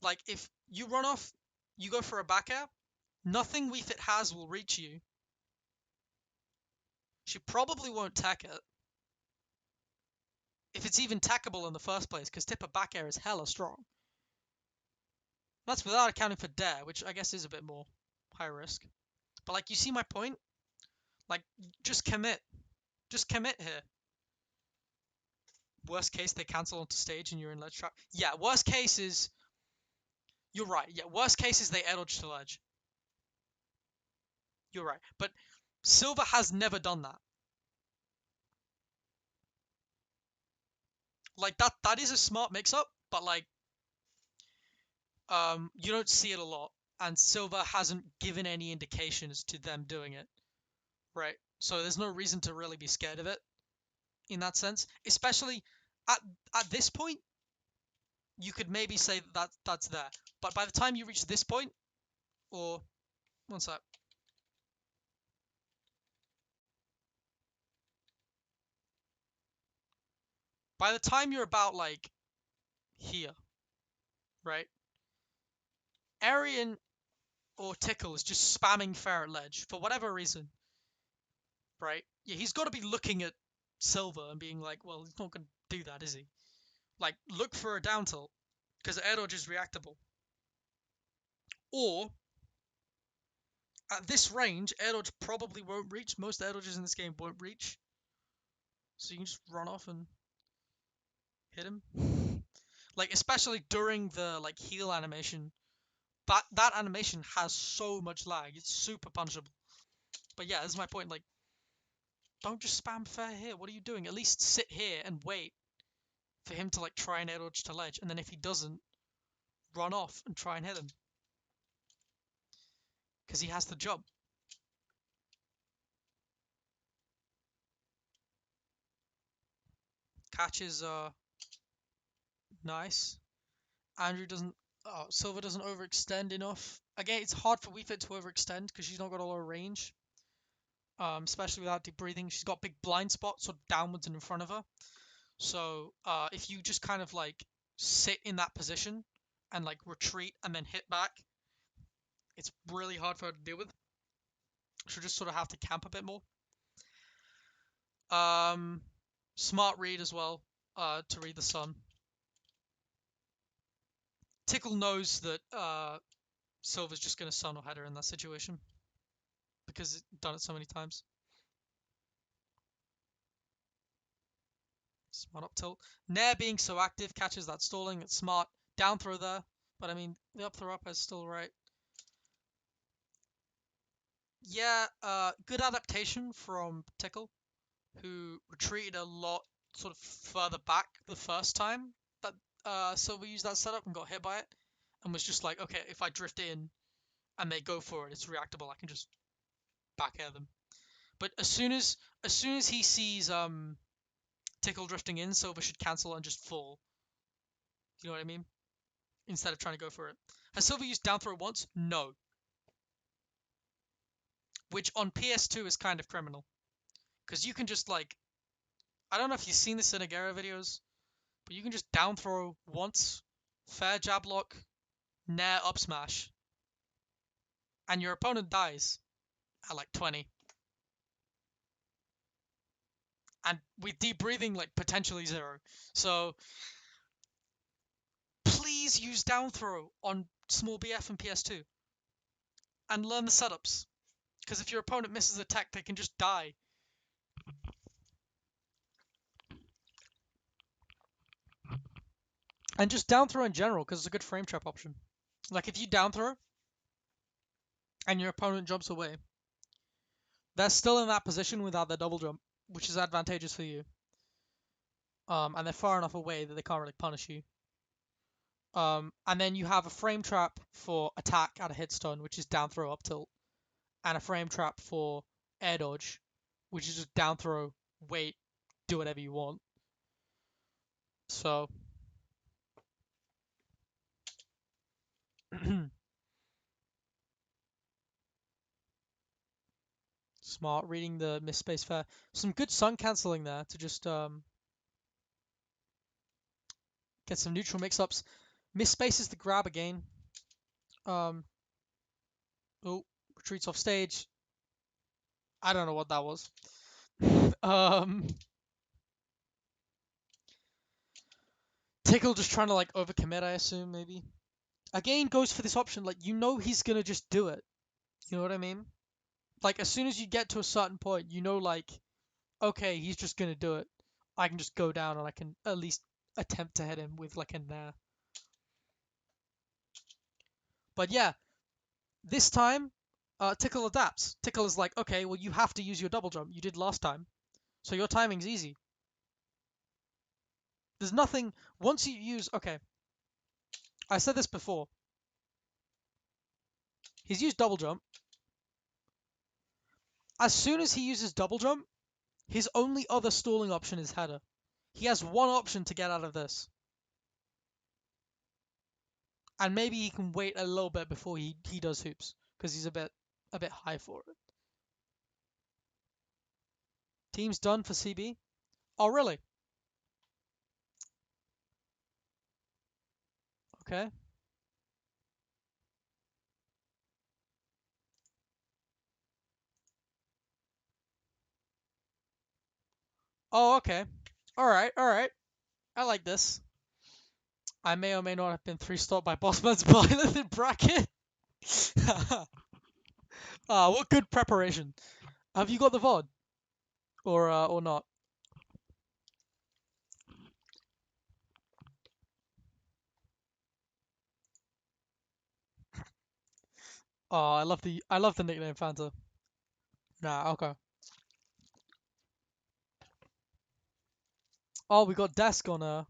Like if you run off, you go for a back air, nothing Weefit has will reach you. She probably won't tack it. If it's even tackable in the first place, because Tipper back air is hella strong. That's without accounting for dare, which I guess is a bit more high risk. But like, you see my point? Like, just commit. Just commit here. Worst case, they cancel onto stage and you're in ledge trap. Yeah, worst case is... You're right. Yeah, worst case is they air dodge to ledge. You're right. But Silver has never done that. Like, that is a smart mix-up, but like, you don't see it a lot. And Silver hasn't given any indications to them doing it. Right? So there's no reason to really be scared of it in that sense. Especially at this point, you could maybe say that's there. But by the time you reach this point, or one sec. By the time you're about like here, right? Arian or Tickle is just spamming Ferret Ledge for whatever reason, right? Yeah, he's got to be looking at Silver and being like, well, he's not going to do that, is he? Like, look for a down tilt, because air dodge is reactable. Or, at this range, air dodge probably won't reach. Most air dodges in this game won't reach. So you can just run off and hit him. Like, especially during the, like, heal animation. That animation has so much lag. It's super punchable. But yeah, this is my point. Like, don't just spam fair here. What are you doing? At least sit here and wait for him to, like, try and air dodge to ledge. And then if he doesn't, run off and try and hit him. Because he has the jump. Catches are nice. Andrew doesn't. Oh, Silver doesn't overextend enough. Again, it's hard for Weefit to overextend because she's not got a lot of range. especially without deep breathing. She's got big blind spots sort of downwards and in front of her. So if you just kind of like sit in that position and like retreat and then hit back, it's really hard for her to deal with. She'll just sort of have to camp a bit more. Smart read as well, to read the sun. Tickle knows that Silver's just going to sun or header in that situation because it's done it so many times. Smart up tilt. Nair being so active catches that stalling. It's smart. Down throw there. But I mean, the up throw up is still right. Yeah, good adaptation from Tickle, who retreated a lot sort of further back the first time that Silver used that setup and got hit by it, and was just like, okay, if I drift in and they go for it, it's reactable. I can just back air them. But as soon as he sees Tickle drifting in, Silver should cancel and just fall. You know what I mean? Instead of trying to go for it. Has Silver used down throw once? No. Which on PS2 is kind of criminal. Because you can just like, I don't know if you've seen this in Agera videos, but you can just down throw once, fair jab lock, nair up smash, and your opponent dies at like 20. And with deep breathing, like potentially 0. So please use down throw on small BF and PS2 and learn the setups. Because if your opponent misses a tech, they can just die. And just down throw in general, because it's a good frame trap option. Like if you down throw and your opponent jumps away, they're still in that position without their double jump, which is advantageous for you. And they're far enough away that they can't really punish you. And then you have a frame trap for attack at a hit stun, which is down throw up tilt, and a frame trap for air dodge, which is just down throw, wait, do whatever you want. So smart reading the miss space fair. Some good sun cancelling there to just get some neutral mix-ups. Miss space is the grab again. Oh, retreats off stage. I don't know what that was. Tickle just trying to like overcommit, I assume, maybe. Again, goes for this option, like you know he's gonna just do it. You know what I mean? Like as soon as you get to a certain point, you know like, okay, he's just gonna do it. I can just go down and I can at least attempt to hit him with like a nair. But yeah, this time, Tickle adapts. Tickle is like, okay, well you have to use your double jump. You did last time, so your timing's easy. There's nothing once you use. Okay, I said this before. He's used double jump. As soon as he uses double jump, his only other stalling option is header. He has one option to get out of this. And maybe he can wait a little bit before he does hoops. Because he's a bit high for it. Team's done for CB. Oh really? Okay. Oh okay. Alright, alright. I like this. I may or may not have been 3-stopped by Bossman's Violet in bracket. What good preparation. Have you got the VOD? Or not? Oh, I love the nickname Fanta. Nah, okay. Oh, we got Desk on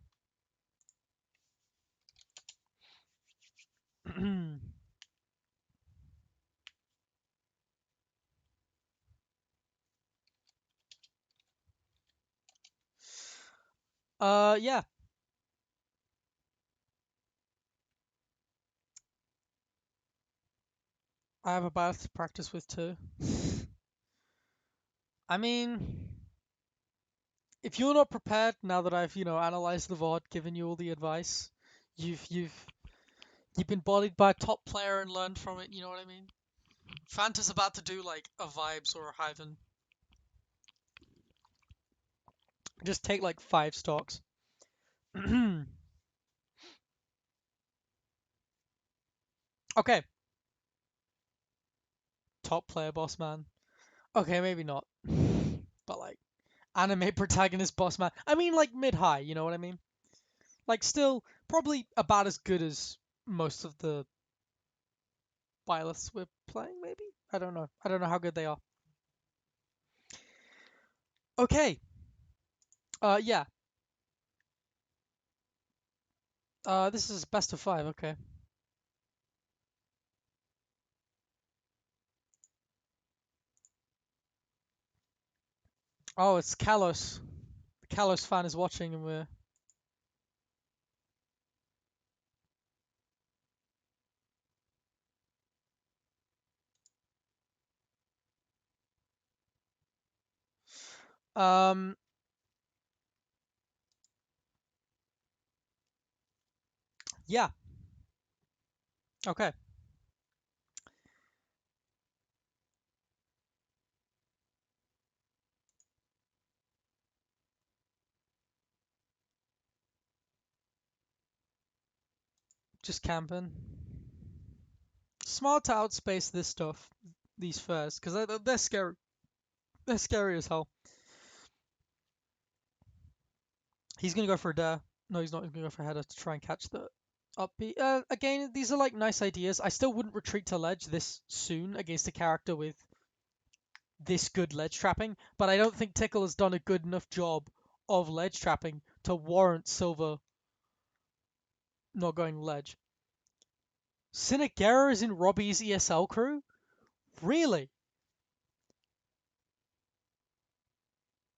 yeah. I have a bath to practice with too. I mean, if you're not prepared now that I've, analyzed the VOD, given you all the advice, you've been bullied by a top player and learned from it, you know what I mean? Fanta's about to do like a Vibes or a Hyven. Just take like 5 stocks. Okay, top player boss man. Okay, maybe not. But like anime protagonist boss man. I mean like mid-high, you know what I mean? Like still probably about as good as most of the Byleths we're playing, maybe? I don't know. I don't know how good they are. Okay. Yeah. This is best of 5, okay. Oh, it's Kalos. The Kalos fan is watching and we're um yeah, okay. Just camping. Smart to outspace this stuff, these first, because they're scary. They're scary as hell. He's gonna go for a dare. No, he's not. He's gonna go for a header to try and catch the upbeat. Again, these are like nice ideas. I still wouldn't retreat to ledge this soon against a character with this good ledge trapping, but I don't think Tickle has done a good enough job of ledge trapping to warrant Silver not going ledge. Sinagera is in Robbie's ESL crew? Really?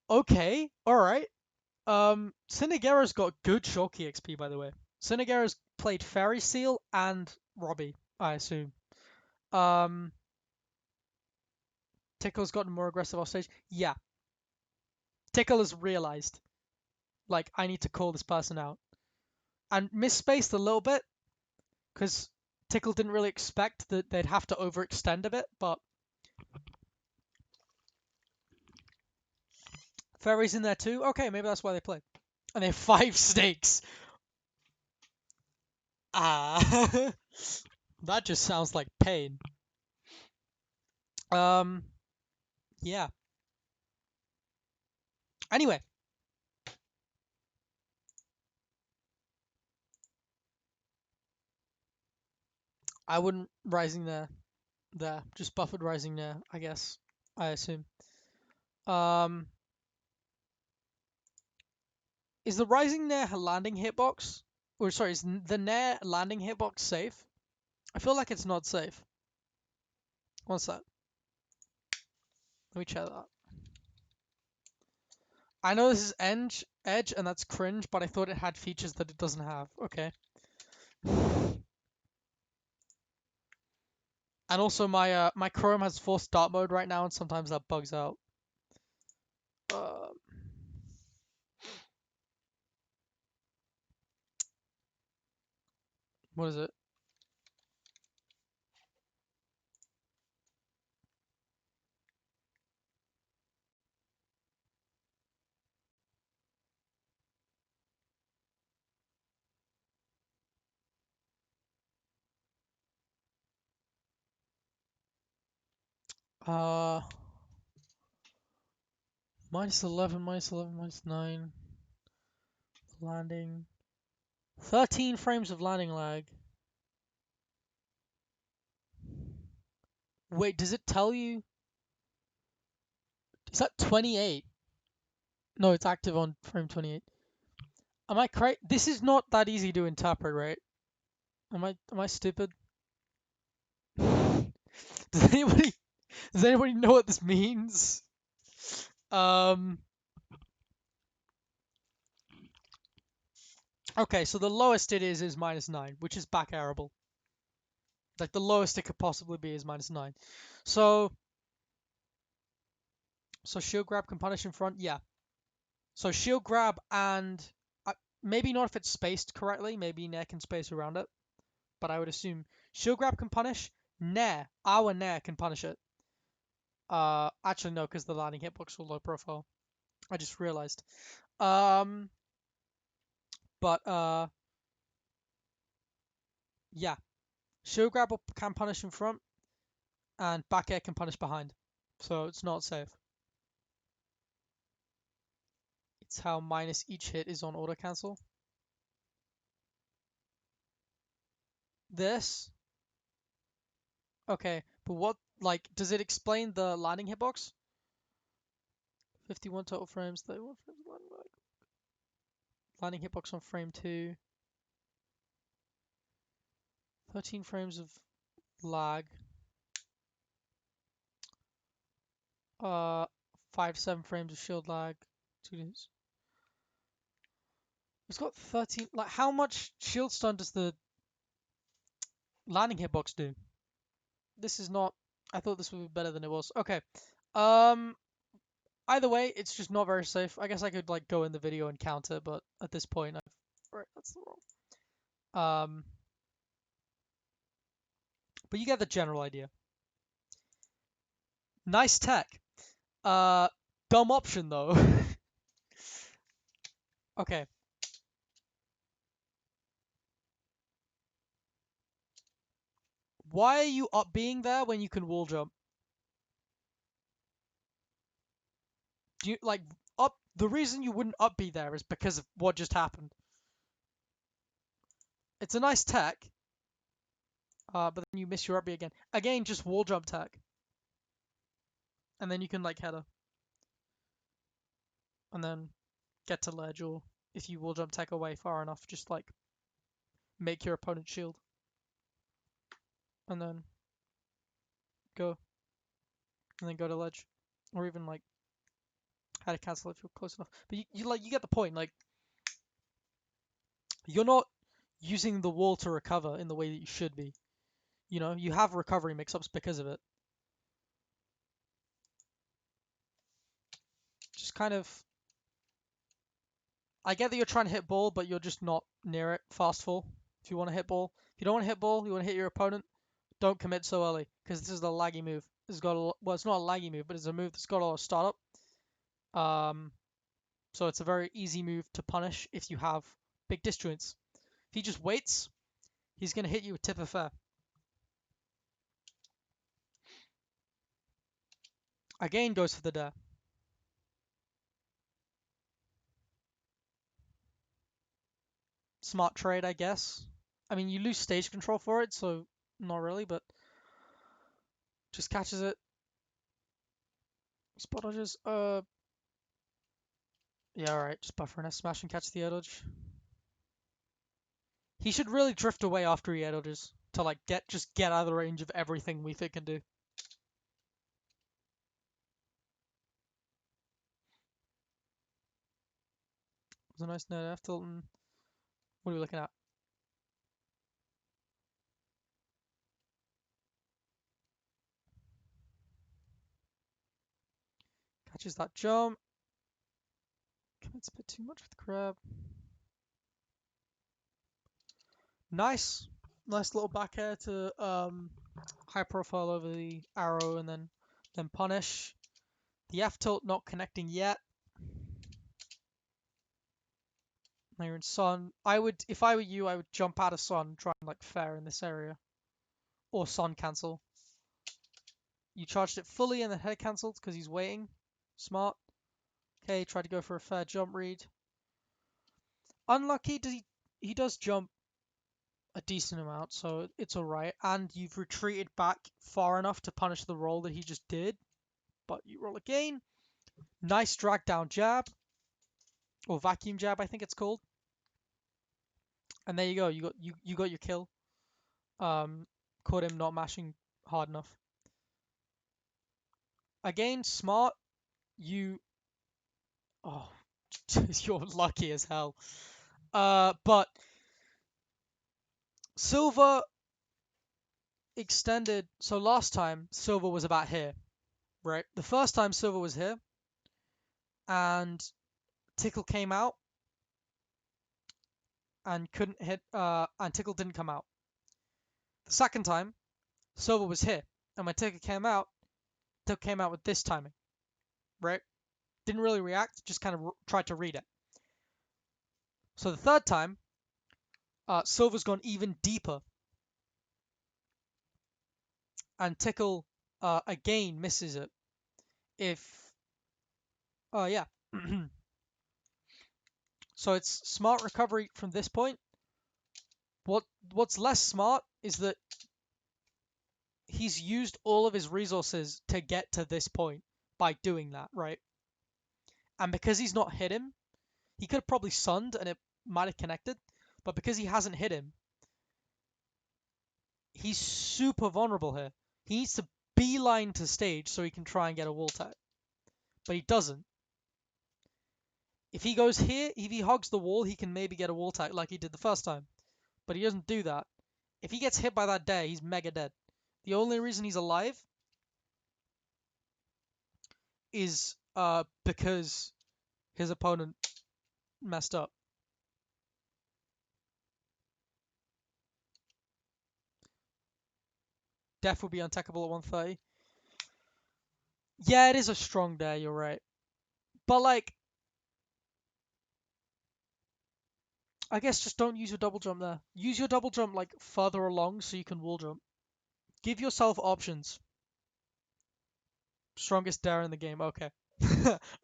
Okay, alright. Sinagera's got good Shocky XP, by the way. Sinagera's played Fairy Seal and Robbie, I assume. Um, Tickle's gotten more aggressive off stage. Yeah, Tickle has realized, like, I need to call this person out. And misspaced a little bit, because Tickle didn't really expect that they'd have to overextend a bit, but Fairy's in there too. Okay, maybe that's why they play. And they have 5 snakes. Ah, that just sounds like pain. Um, yeah. Anyway, I wouldn't rising there. Just buffered rising there, I guess. I assume. Um, is the rising Nair landing hitbox? Or sorry, is the Nair landing hitbox safe? I feel like it's not safe. What's that? Let me check that. I know this is Edge, and that's cringe, but I thought it had features that it doesn't have. Okay. And also my Chrome has forced start mode right now, and sometimes that bugs out. Uh, what is it? Uh, -11, -11, -9. Landing. 13 frames of landing lag. Wait, does it tell you? Is that 28? No, it's active on frame 28. Am I correct? This is not that easy to interpret, right? Am I stupid? Does anybody does anybody know what this means? Um okay, so the lowest it is -9, which is back arable. Like the lowest it could possibly be is -9. So So shield grab can punish in front. Yeah. So shield grab and maybe not if it's spaced correctly. Maybe Nair can space around it. But I would assume shield grab can punish. Nair, our Nair can punish it. Actually no, because the landing hitbox will low profile. I just realized. Um, but yeah, shield grab can punish in front, and back air can punish behind. So it's not safe. It's how minus each hit is on auto cancel. This, okay, but what, like, does it explain the landing hitbox? 51 total frames, 31 frames, landing hitbox on frame 2, 13 frames of lag, uh, 5 to 7 frames of shield lag, 2 days. It's got 13, like, how much shield stun does the landing hitbox do? This is not, I thought this would be better than it was. Okay, um, either way, it's just not very safe. I guess I could, like, go in the video and counter, but at this point, right, that's the wrong. But you get the general idea. Nice tech. Uh, Dumb option though. Okay. Why are you up being there when you can wall jump? Do you like up? The reason you wouldn't up be there is because of what just happened. It's a nice tech, but then you miss your up B again. Again, just wall jump tech, and then you can like header, and then get to ledge, or if you wall jump tech away far enough, just like make your opponent shield, and then go, and then go to ledge, or even like how to cancel if you're close enough. But you like you get the point. Like you're not using the wall to recover in the way that you should be. You know, you have recovery mix-ups because of it. Just kind of, I get that you're trying to hit ball, but you're just not near it. Fast fall. If you want to hit ball, if you don't want to hit ball, you want to hit your opponent. Don't commit so early because this is the laggy move. It's got well, it's not a laggy move, but it's a move that's got a lot of startup. So it's a very easy move to punish if you have big disjoints. If he just waits, he's gonna hit you with tip of fair. Again goes for the dare. Smart trade, I guess. I mean, you lose stage control for it, so not really, but just catches it. Spot dodges. Yeah, alright. Just buffer and smash and catch the air dodge. He should really drift away after he air dodges to like just get out of the range of everything we think can do. It was a nice net F tilt. And what are we looking at? Catches that jump. Commits a bit too much with the grab. Nice. Nice little back air to high profile over the arrow and then punish. The F tilt not connecting yet. Now you're in Sun. If I were you, I would jump out of Sun, try and like fair in this area. Or Sun cancel. You charged it fully and then head cancelled because he's waiting. Smart. Okay, tried to go for a fair jump read. Unlucky, he does jump a decent amount, so it's alright. And you've retreated back far enough to punish the roll that he just did. But you roll again. Nice drag down jab. Or vacuum jab, I think it's called. And there you go. You got your kill. Caught him not mashing hard enough. Again, smart. You oh you're lucky as hell. But Silver extended. So last time Silver was about here, right? The first time Silver was here, and Tickle came out and couldn't hit, and Tickle didn't come out. The second time, Silver was hit, and when Tickle came out with this timing, right? Didn't really react, just kind of tried to read it. So the third time, Silver's gone even deeper, and Tickle again misses it. If, yeah. So it's smart recovery from this point. What's less smart is that he's used all of his resources to get to this point by doing that, right? And because he's not hit him, he could have probably sunned and it might have connected, but because he hasn't hit him, he's super vulnerable here. He needs to beeline to stage so he can try and get a wall tap, but he doesn't. If he goes here, if he hogs the wall, he can maybe get a wall tap like he did the first time, but he doesn't do that. If he gets hit by that dare, he's mega dead. The only reason he's alive is because his opponent messed up. Death will be untechable at 130. Yeah, it is a strong dare, you're right. But like, I guess just don't use your double jump there. Use your double jump like further along so you can wall jump. Give yourself options. Strongest dare in the game. Okay.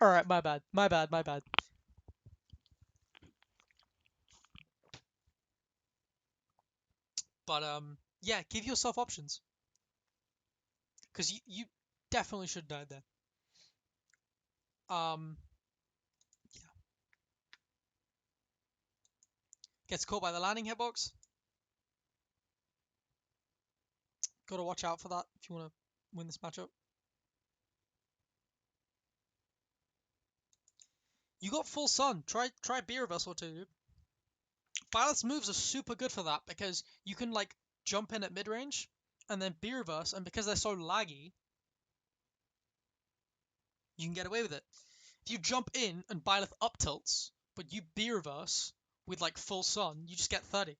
Alright, my bad. My bad, my bad. But yeah, give yourself options. Because you definitely should die there. Um yeah. Gets caught by the landing hitbox. Gotta watch out for that if you wanna win this matchup. You got full sun. Try B reversal too, dude. Violet's moves are super good for that because you can like jump in at mid range and then B reverse, and because they're so laggy, you can get away with it. If you jump in and Byleth up tilts, but you B reverse with like full sun, you just get 30.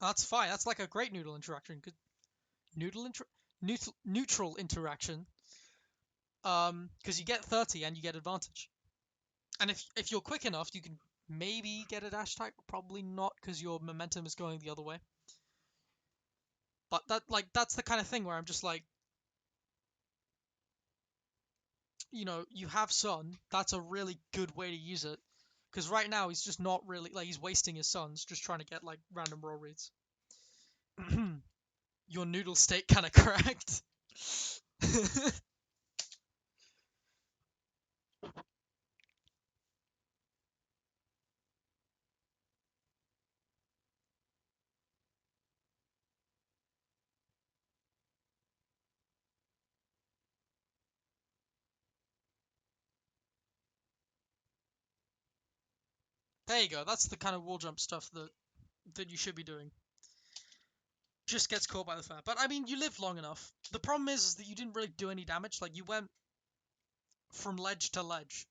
That's fine. That's like a great noodle interaction. Good neutral interaction. Because you get 30 and you get advantage. And if you're quick enough, you can maybe get a dash attack, but probably not because your momentum is going the other way. But that's the kind of thing where I'm just like, you have Sun. That's a really good way to use it. Because right now he's just not really like he's wasting his Suns just trying to get like random roll reads. Your noodle state kind of cracked. There you go. That's the kind of wall jump stuff that you should be doing. Just gets caught by the fair. But I mean, you lived long enough. The problem is that you didn't really do any damage. Like you went from ledge to ledge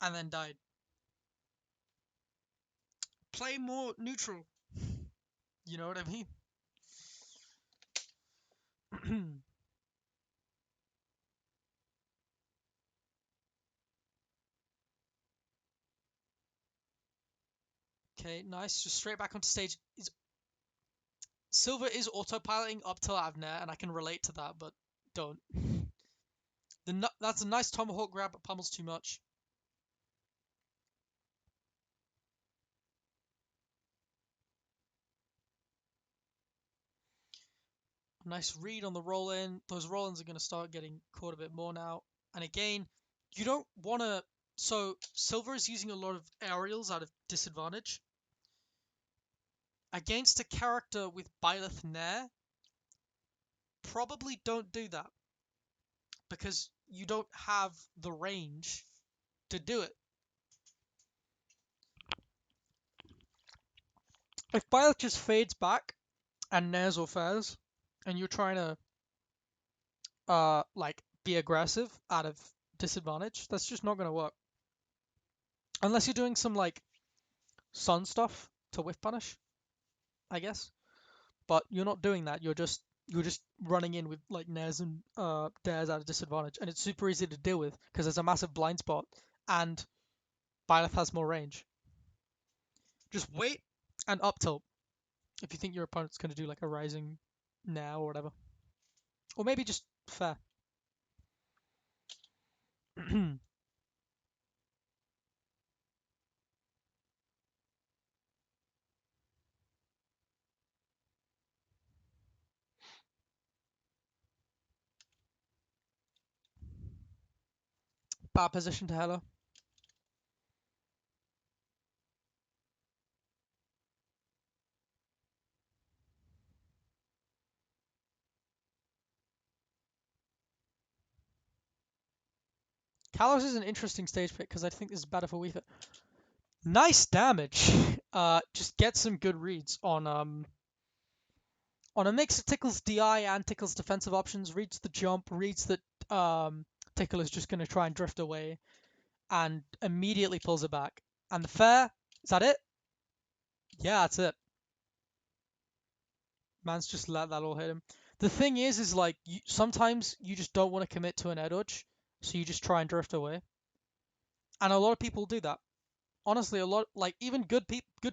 and then died. Play more neutral. You know what I mean? Okay, nice. Just straight back onto stage. Silver is autopiloting up till Avner, and I can relate to that, but don't. That's a nice tomahawk grab, but pummels too much. Nice read on the roll in. Those roll ins are going to start getting caught a bit more now. And again, you don't want to. So, Silver is using a lot of aerials out of disadvantage. Against a character with Byleth Nair, probably don't do that. Because you don't have the range to do it. If Byleth just fades back and nairs or fairs, and you're trying to like be aggressive out of disadvantage. That's just not going to work. Unless you're doing some like sun stuff to whiff punish, I guess. But you're not doing that. You're just running in with like Nez and Dares at a disadvantage, and it's super easy to deal with because there's a massive blind spot, and Byleth has more range. Just wait and up tilt if you think your opponent's going to do like a rising now or whatever, or maybe just fair. Bad position to Hela. Kalos is an interesting stage pick because I think this is better for Weaver. Nice damage. Just get some good reads on a mix of Tickle's DI and Tickle's defensive options. Reads the jump, reads that Tickle is just going to try and drift away, and immediately pulls it back. And the fair, is that it? Yeah, that's it. Man's just let that all hit him. The thing is like sometimes you just don't want to commit to an air dodge, so you just try and drift away. And a lot of people do that. Honestly, a lot like even good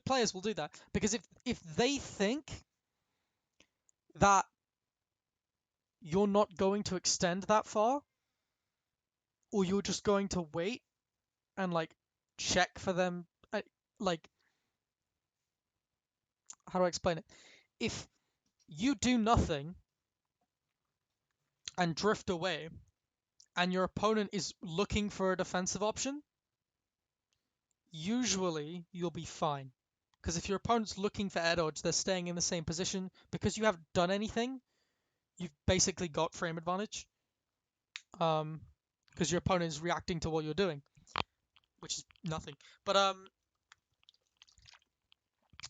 players will do that because if they think that you're not going to extend that far, or you're just going to wait and like check for them, like how do I explain it? If you do nothing and drift away, and your opponent is looking for a defensive option, usually you'll be fine. Because if your opponent's looking for air dodge, they're staying in the same position. Because you haven't done anything, you've basically got frame advantage. Because your opponent is reacting to what you're doing, which is nothing. But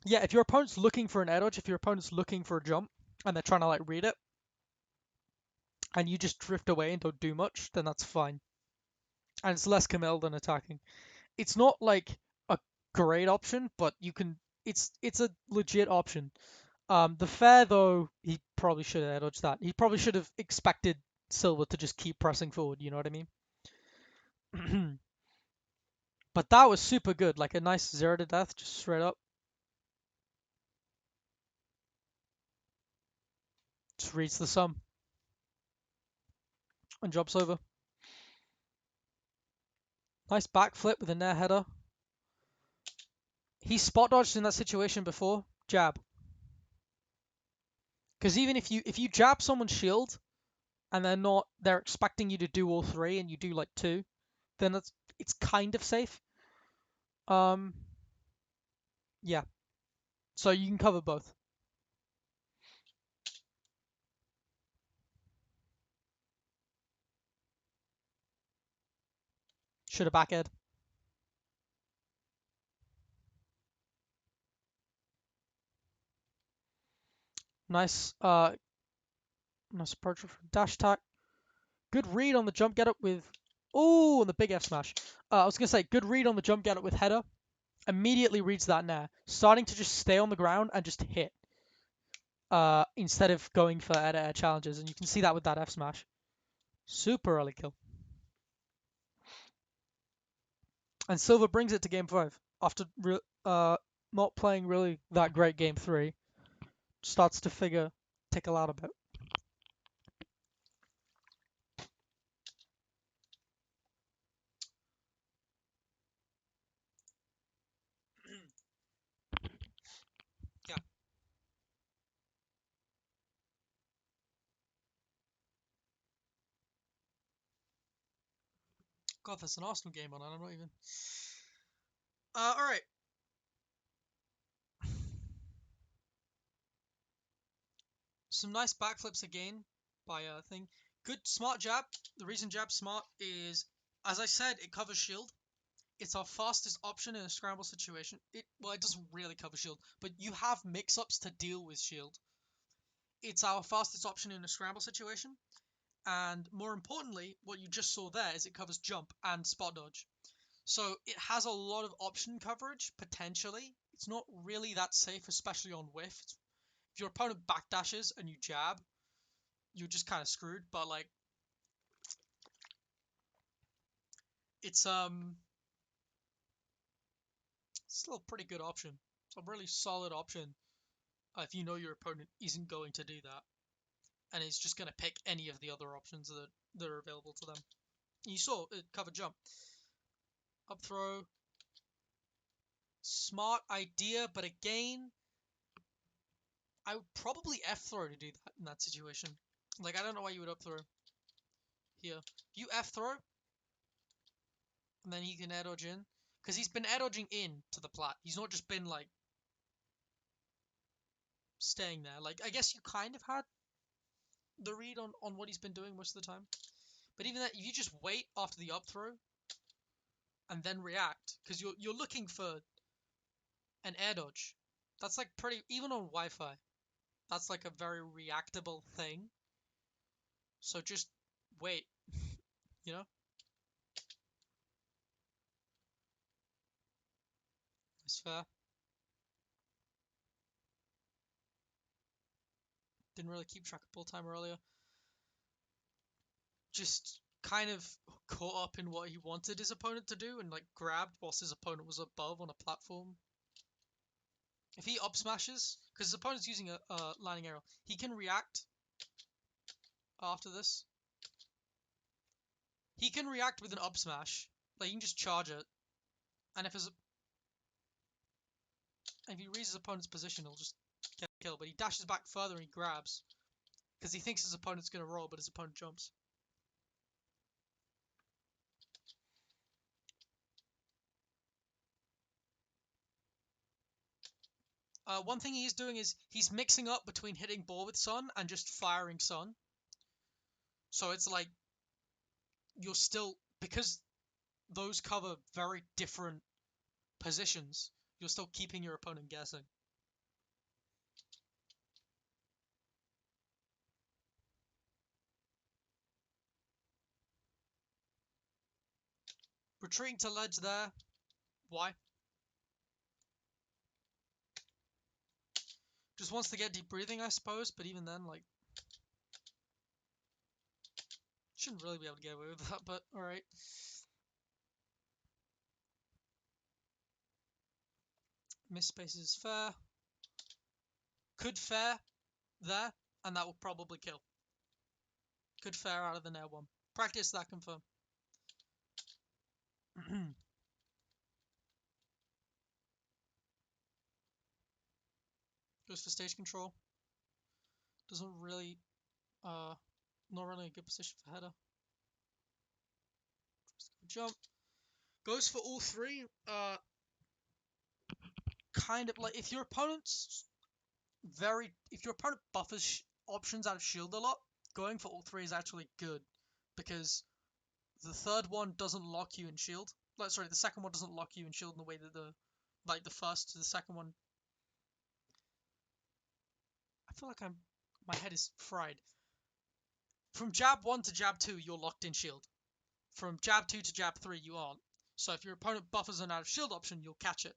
yeah, if your opponent's looking for an air dodge, if your opponent's looking for a jump, and they're trying to like read it, and you just drift away and don't do much, then that's fine. And it's less committal than attacking. It's not like a great option, but you can. It's a legit option. The fair though, he probably should have air dodged that. He probably should have expected Silver to just keep pressing forward. You know what I mean? But that was super good. Like a nice 0 to death, just straight up. Just reads the sum and jumps over. Nice backflip with a nair header. He spot dodged in that situation before. Jab. Because even if you jab someone's shield and they're expecting you to do all three and you do like two, then it's kind of safe. Yeah. So you can cover both. Should have back ed. Nice nice approach for dash attack. Good read on the jump get up with on the big F smash. I was gonna say good read on the jump get up with header. Immediately reads that nair. Starting to just stay on the ground and just hit. Instead of going for air-to-air challenges, and you can see that with that F smash. Super early kill. And Silver brings it to game 5 after not playing really that great game 3. Starts to figure Tickle out a bit. Yeah. God, there's an Arsenal game on, and I'm not even. All right. Some nice backflips again by thing. Good smart jab. The reason jab's smart is, as I said, it covers shield. It's our fastest option in a scramble situation. It doesn't really cover shield, but you have mix-ups to deal with shield. It's our fastest option in a scramble situation, And more importantly, what you just saw there is it covers jump and spot dodge. So it has a lot of option coverage, potentially. It's not really that safe, especially on whiff. If your opponent backdashes and you jab, you're just kind of screwed. But like, it's still a pretty good option. It's a really solid option if you know your opponent isn't going to do that, and is just going to pick any of the other options that are available to them. You saw it cover jump, up throw, smart idea, but again, I would probably F throw to do that in that situation. Like, I don't know why you would up throw here. You F throw, and then he can air dodge in. Because he's been air dodging in to the plat. He's not just been, like, staying there. Like, I guess you kind of had the read on what he's been doing most of the time. But even that, if you just wait after the up throw and then react, because you're looking for an air dodge. That's like pretty, even on Wi-Fi, that's like a very reactable thing. So just wait, you know? It's fair. Didn't really keep track of pull time earlier. Just kind of caught up in what he wanted his opponent to do and like grabbed whilst his opponent was above on a platform. If he up smashes, because his opponent's using a landing arrow, he can react after this. He can react with an up smash. Like, he can just charge it. And if he reads his opponent's position, he'll just get a kill. But he dashes back further and he grabs. Because he thinks his opponent's going to roll, but his opponent jumps. One thing he's doing is he's mixing up between hitting ball with sun and just firing sun. So it's like you're still, because those cover very different positions, you're still keeping your opponent guessing. Retreating to ledge there. Why? Just wants to get deep breathing, I suppose, but even then, like, shouldn't really be able to get away with that, but alright. Miss space is fair. Could fair there, and that will probably kill. Could fair out of the nair one. Practice that, confirm. Goes for stage control. Doesn't really, not really a good position for header. Jump. Goes for all three. Kind of like, if your opponent buffers options out of shield a lot, going for all three is actually good, because the third one doesn't lock you in shield. Like, sorry, the second one doesn't lock you in shield in the way that the first to the second one. I feel like my head is fried. From jab 1 to jab 2, you're locked in shield. From jab 2 to jab 3, you aren't. So if your opponent buffers an out of shield option, you'll catch it.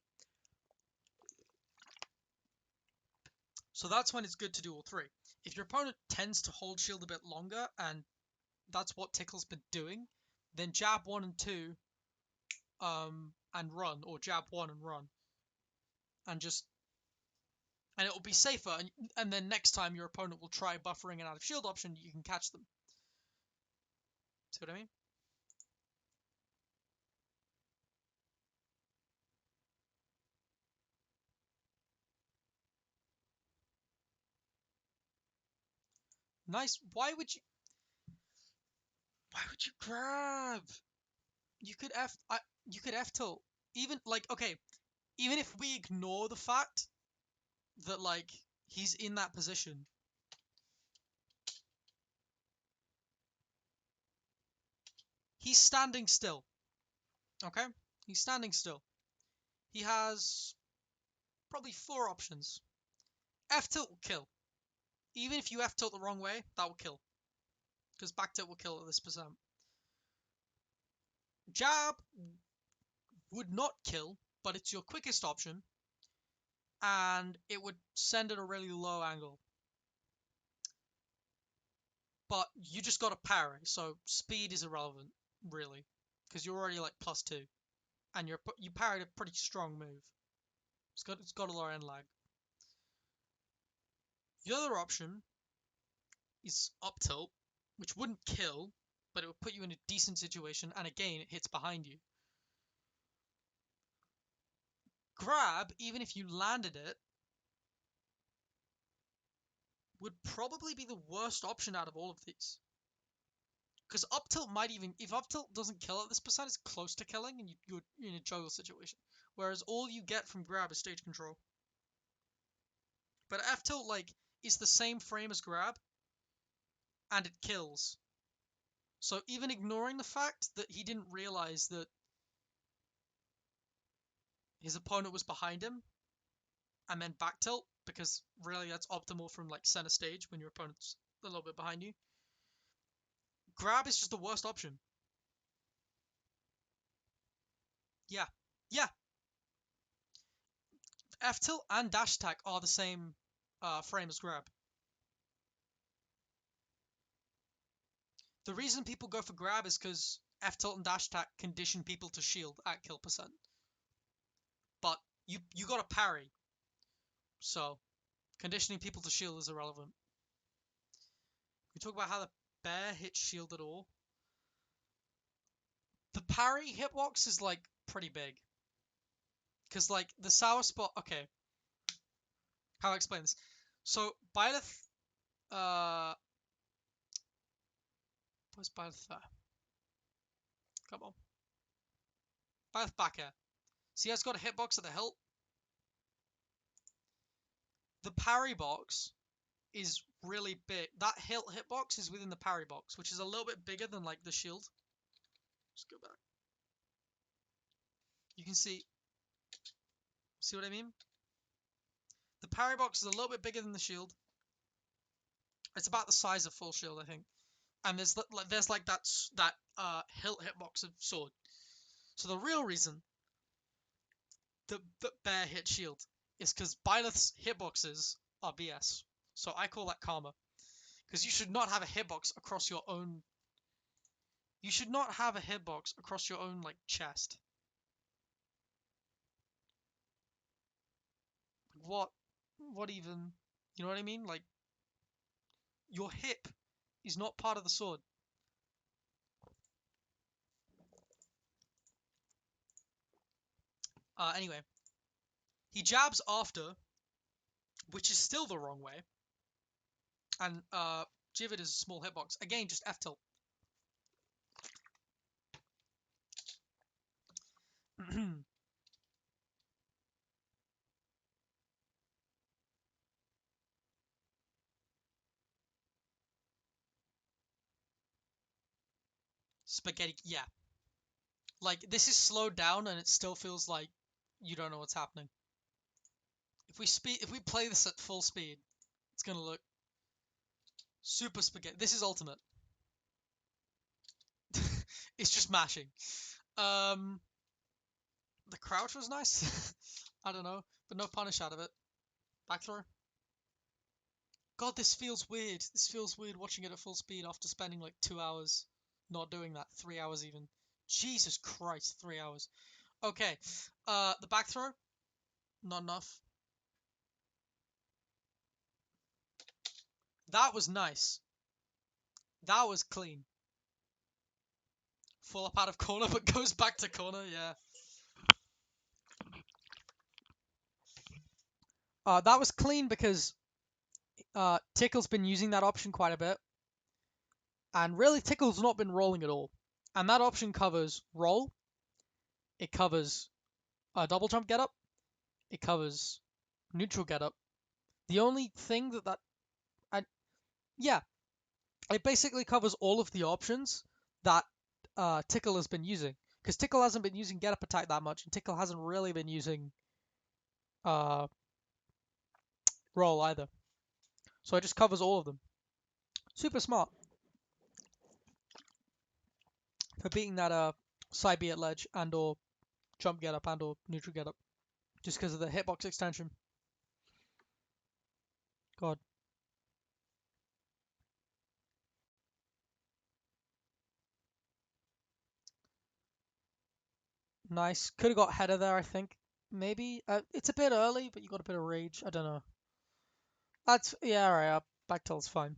So that's when it's good to do all three. If your opponent tends to hold shield a bit longer, and that's what Tickle's been doing, then jab 1 and 2 and run, or jab 1 and run. And it will be safer, and then next time your opponent will try buffering an out of shield option, you can catch them. See what I mean? Nice. Why would you grab? You could F tilt. Even like, okay, even if we ignore the fact that like he's in that position, he's standing still. Okay? He's standing still. He has probably 4 options. F tilt will kill. Even if you F tilt the wrong way, that will kill. because back tilt will kill at this percent. Jab would not kill, but it's your quickest option, and it would send at a really low angle. But you just got to parry, so speed is irrelevant, really, because you're already like +2, and you parried a pretty strong move. It's got a lower end lag. The other option is up tilt, which wouldn't kill, but it would put you in a decent situation, and again, it hits behind you. Grab, even if you landed it, would probably be the worst option out of all of these. Because up tilt might even, if up tilt doesn't kill at this percent, it's close to killing, and you're in a juggle situation. Whereas all you get from grab is stage control. But F tilt, like, is the same frame as grab, and it kills. So even ignoring the fact that he didn't realize that his opponent was behind him, and then back tilt, because really that's optimal from like center stage when your opponent's a little bit behind you. Grab is just the worst option. Yeah. Yeah. F tilt and dash attack are the same frame as grab. The reason people go for grab is because F tilt and dash attack condition people to shield at kill percent. But you got to parry. So conditioning people to shield is irrelevant. We talk about how the bear hits shield at all. The parry hitbox is like pretty big. Because like the sour spot, okay. How I explain this. So Byleth, where's Byleth there? Come on. Byleth back air. See, it's got a hitbox at the hilt. The parry box is really big. That hilt hitbox is within the parry box, which is a little bit bigger than like the shield. Just go back. You can see what I mean? The parry box is a little bit bigger than the shield. It's about the size of full shield, I think. And there's like that hilt hitbox of sword. So the real reason the bear hit shield is because Byleth's hitboxes are BS. So I call that karma. Because you should not have a hitbox across your own. You should not have a hitbox across your own like chest. What? What even? You know what I mean? Like your hip is not part of the sword. Anyway, he jabs after, which is still the wrong way. And Jivid is a small hitbox. Again, just F tilt. Spaghetti, yeah. Like, this is slowed down and it still feels like you don't know what's happening. If we play this at full speed, it's gonna look super spaghetti. This is ultimate. It's just mashing. The crouch was nice. I don't know, but no punish out of it. Back throw. God, this feels weird. This feels weird watching it at full speed after spending like 2 hours not doing that. 3 hours even. Jesus Christ, 3 hours. Okay. The back throw. Not enough. That was nice. That was clean. Full up out of corner, but goes back to corner, yeah. That was clean because Tickle's been using that option quite a bit. And really, Tickle's not been rolling at all. And that option covers roll. It covers double jump get up. It covers neutral get up. The only thing yeah, it basically covers all of the options that Tickle has been using. Because Tickle hasn't been using get up attack that much, and Tickle hasn't really been using uh, roll either. So it just covers all of them. Super smart. for beating that side B at ledge and or jump get up and or neutral get up, just because of the hitbox extension. God. Nice. Could have got header there, I think. Maybe. It's a bit early, but you got a bit of rage. I don't know. That's yeah, alright. Back tilt's fine.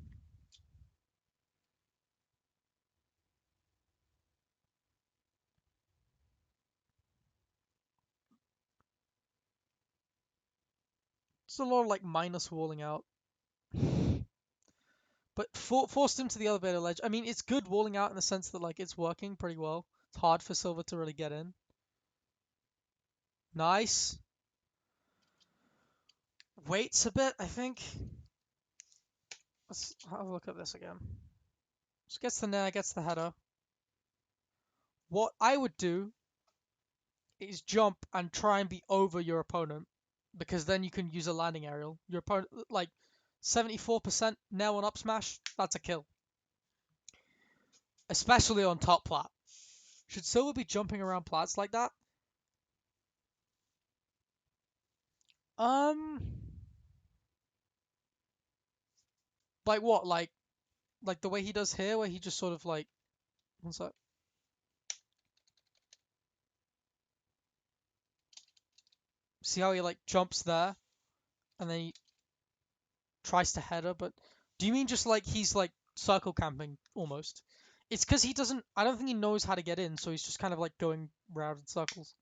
It's a lot of like minus walling out, but forced him to the other bit of ledge. I mean, it's good walling out in the sense that like it's working pretty well. It's hard for Silver to really get in. Nice. Waits a bit, I think. Let's have a look at this again. Just gets the nair, gets the header. What I would do is jump and try and be over your opponent, because then you can use a landing aerial. Your opponent, like 74% nail on up smash, that's a kill. Especially on top plat. Should Silver be jumping around plats like that? Um, like what? Like the way he does here, where he just sort of like, what's that? See how he like jumps there, and then he tries to header. But do you mean just like he's like circle camping almost? It's because he doesn't. I don't think he knows how to get in, so he's just kind of like going round in circles.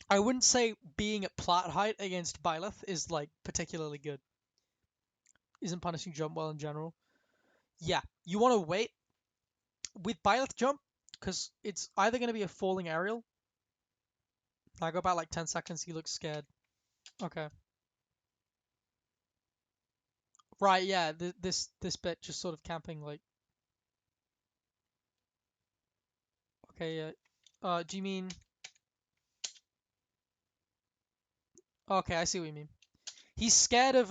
I wouldn't say being at plat height against Byleth is like particularly good. Isn't punishing jump well in general. Yeah, you want to wait with Byleth jump because it's either going to be a falling aerial. I go about like 10 seconds. He looks scared. Okay. Right. Yeah. This bit just sort of camping like. Okay. Yeah. Do you mean? Okay, I see what you mean. He's scared of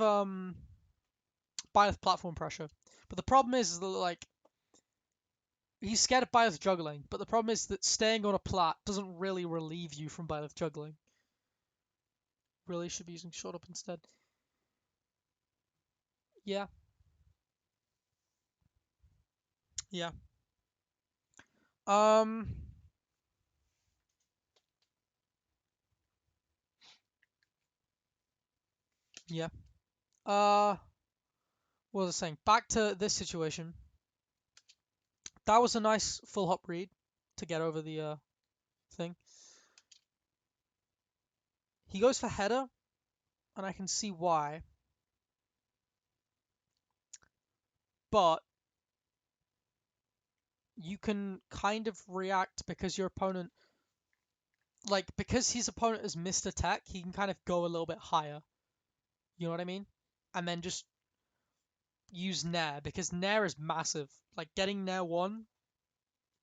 Byleth platform pressure, but the problem is that like he's scared of Byleth juggling. But the problem is that staying on a plat doesn't really relieve you from Byleth juggling. Really should be using short up instead. Yeah. Yeah. Um. Yeah. What was I saying? Back to this situation. That was a nice full hop read to get over the thing. He goes for header, and I can see why. But you can kind of react because your opponent, like, because his opponent has missed attack, he can kind of go a little bit higher. You know what I mean? And then just use Nair, because Nair is massive. Like, getting Nair 1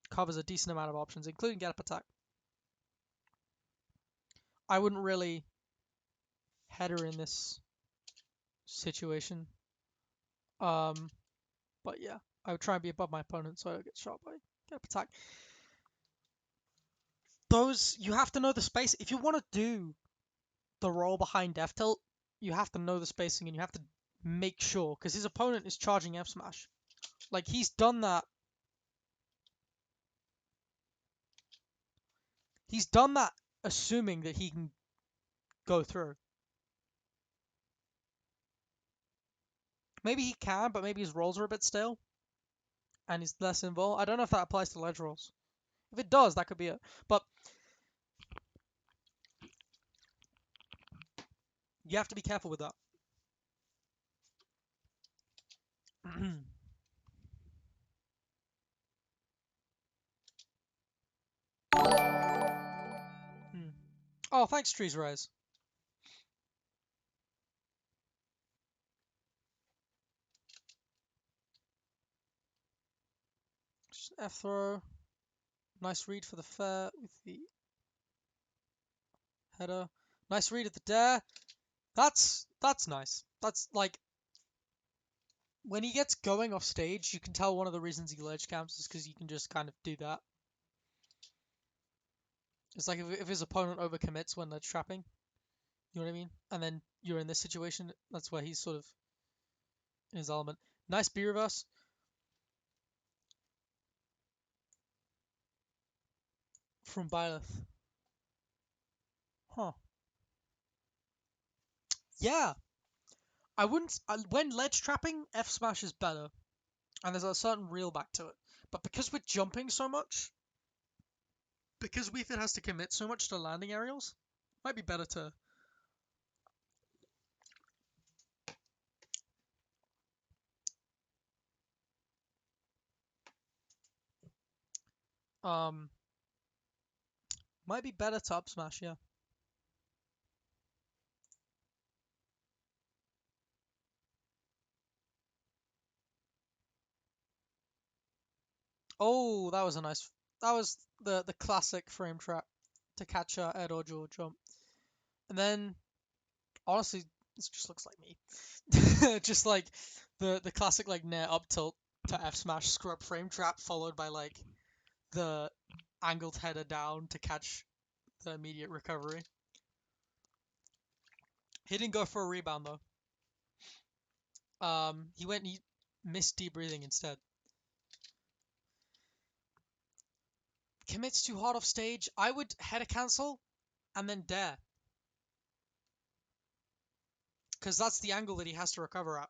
covers a decent amount of options, including get up attack. I wouldn't really header in this situation. But yeah, I would try and be above my opponent so I don't get shot by get up attack. Those, you have to know the space. If you want to do the roll behind F tilt, you have to know the spacing and you have to make sure, because his opponent is charging F smash. Like, he's done that. He's done that assuming that he can go through. Maybe he can, but maybe his rolls are a bit stale and he's less involved. I don't know if that applies to ledge rolls. If it does, that could be it. But you have to be careful with that. Oh, thanks, Trees Rise. Just F throw. Nice read for the fair with the header. Nice read at the dare. That's nice. That's like when he gets going off stage, you can tell one of the reasons he ledge camps is because you can just kind of do that. It's like if his opponent overcommits when ledge trapping, you know what I mean? And then you're in this situation, that's where he's sort of in his element. Nice B reverse. From Byleth. Huh. Yeah. I wouldn't. When ledge trapping, F smash is better. And there's a certain reel back to it. But because we're jumping so much, because Wii Fit has to commit so much to landing aerials, might be better to. Um, might be better to up smash, yeah. Oh, that was a nice. That was the classic frame trap to catch a air dodge or jump. And then, honestly, this just looks like me. Just like the classic like nair up tilt to F smash scrub frame trap followed by like the angled header down to catch the immediate recovery. He didn't go for a rebound though. He missed deep breathing instead. Commits too hard off stage. I would header cancel and then dare. Because that's the angle that he has to recover at.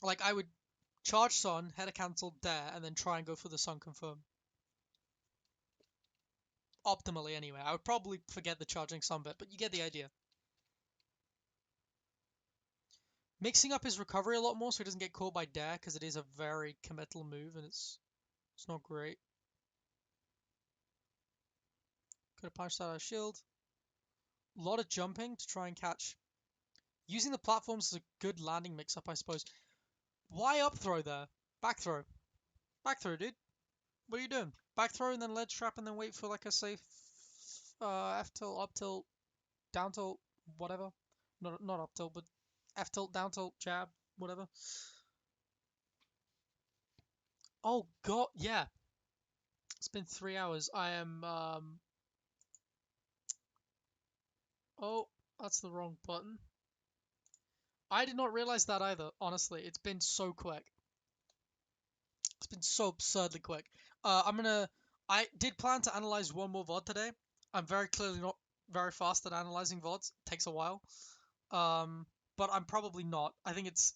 Like, I would charge Son, header cancel, dare, and then try and go for the Son confirm. Optimally, anyway. I would probably forget the charging Son bit, but you get the idea. Mixing up his recovery a lot more so he doesn't get caught by dare, because it is a very committal move, and it's not great. Could have punched out our shield. A lot of jumping to try and catch. Using the platforms is a good landing mix-up, I suppose. Why up throw there? Back throw. Back throw, dude. What are you doing? Back throw and then ledge trap and then wait for like a safe F tilt, up tilt, down tilt, whatever. Not up tilt, but F tilt, down tilt, jab, whatever. Oh god, yeah. It's been 3 hours. I am oh, that's the wrong button. I did not realize that either, honestly. It's been so quick. It's been so absurdly quick. I did plan to analyze one more VOD today. I'm very clearly not very fast at analyzing VODs. It takes a while. Um, but I'm probably not. I think it's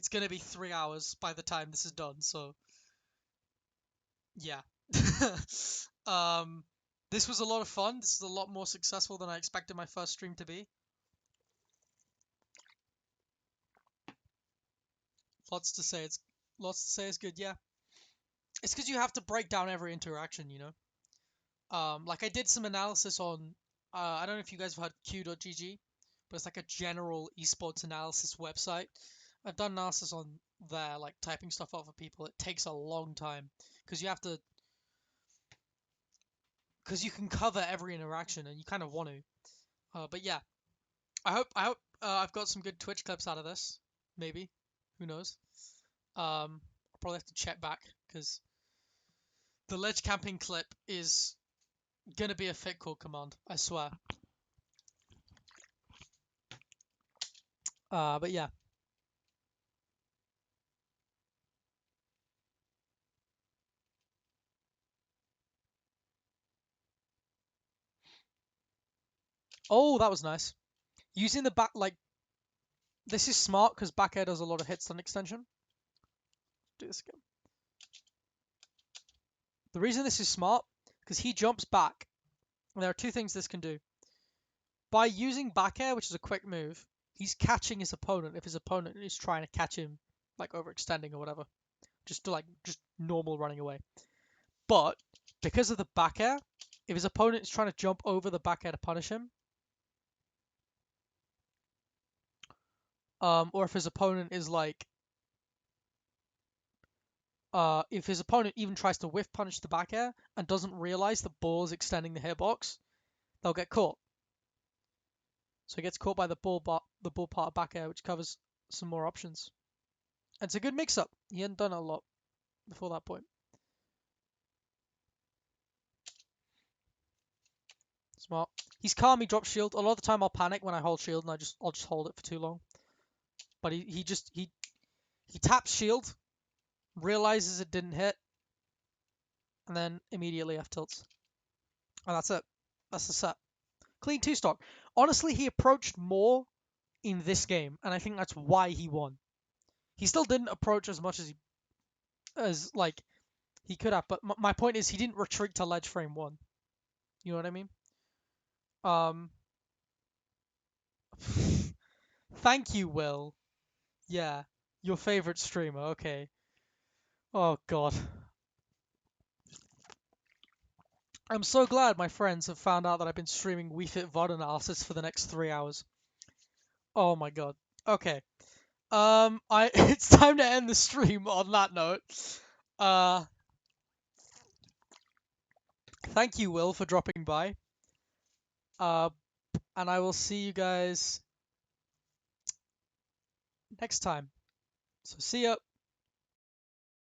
gonna be 3 hours by the time this is done. So yeah. um, this was a lot of fun. This is a lot more successful than I expected my first stream to be. Lots to say. It's good. Yeah, it's because you have to break down every interaction. Like I did some analysis on. I don't know if you guys have heard Q.gg, but it's like a general esports analysis website. I've done analysis on there, like typing stuff out for people. It takes a long time because you have to, because you can cover every interaction and you kind of want to. But yeah, I hope I've got some good Twitch clips out of this. Maybe, who knows? I'll probably have to check back because the ledge camping clip is gonna be a fit call command. I swear. But yeah. Oh, that was nice. Using the back, like, this is smart because back air does a lot of hit stun extension. Do this again. The reason this is smart, because he jumps back. And there are two things this can do. By using back air, which is a quick move, he's catching his opponent if his opponent is trying to catch him, like overextending or whatever. Just normal running away. But because of the back air, if his opponent is trying to jump over the back air to punish him, or if his opponent is like, if his opponent even tries to whiff punish the back air and doesn't realize the ball is extending the hitbox, they'll get caught. So he gets caught by the bull part back air, which covers some more options. And it's a good mix-up. He hadn't done a lot before that point. Smart. He's calm. He drops shield. A lot of the time I'll panic when I hold shield, and I'll just hold it for too long. But he taps shield, realizes it didn't hit, and then immediately F tilts. And that's it. That's the set. Clean 2-stock. Honestly, he approached more in this game, and I think that's why he won. He still didn't approach as much as like he could have, but my point is he didn't retreat to ledge frame 1. You know what I mean? Um, thank you, Will. Yeah, your favorite streamer. Okay. Oh God. I'm so glad my friends have found out that I've been streaming Wii Fit VOD analysis for the next 3 hours. Oh my God. Okay. It's time to end the stream on that note. Uh, thank you, Will, for dropping by. Uh, and I will see you guys next time. So see ya.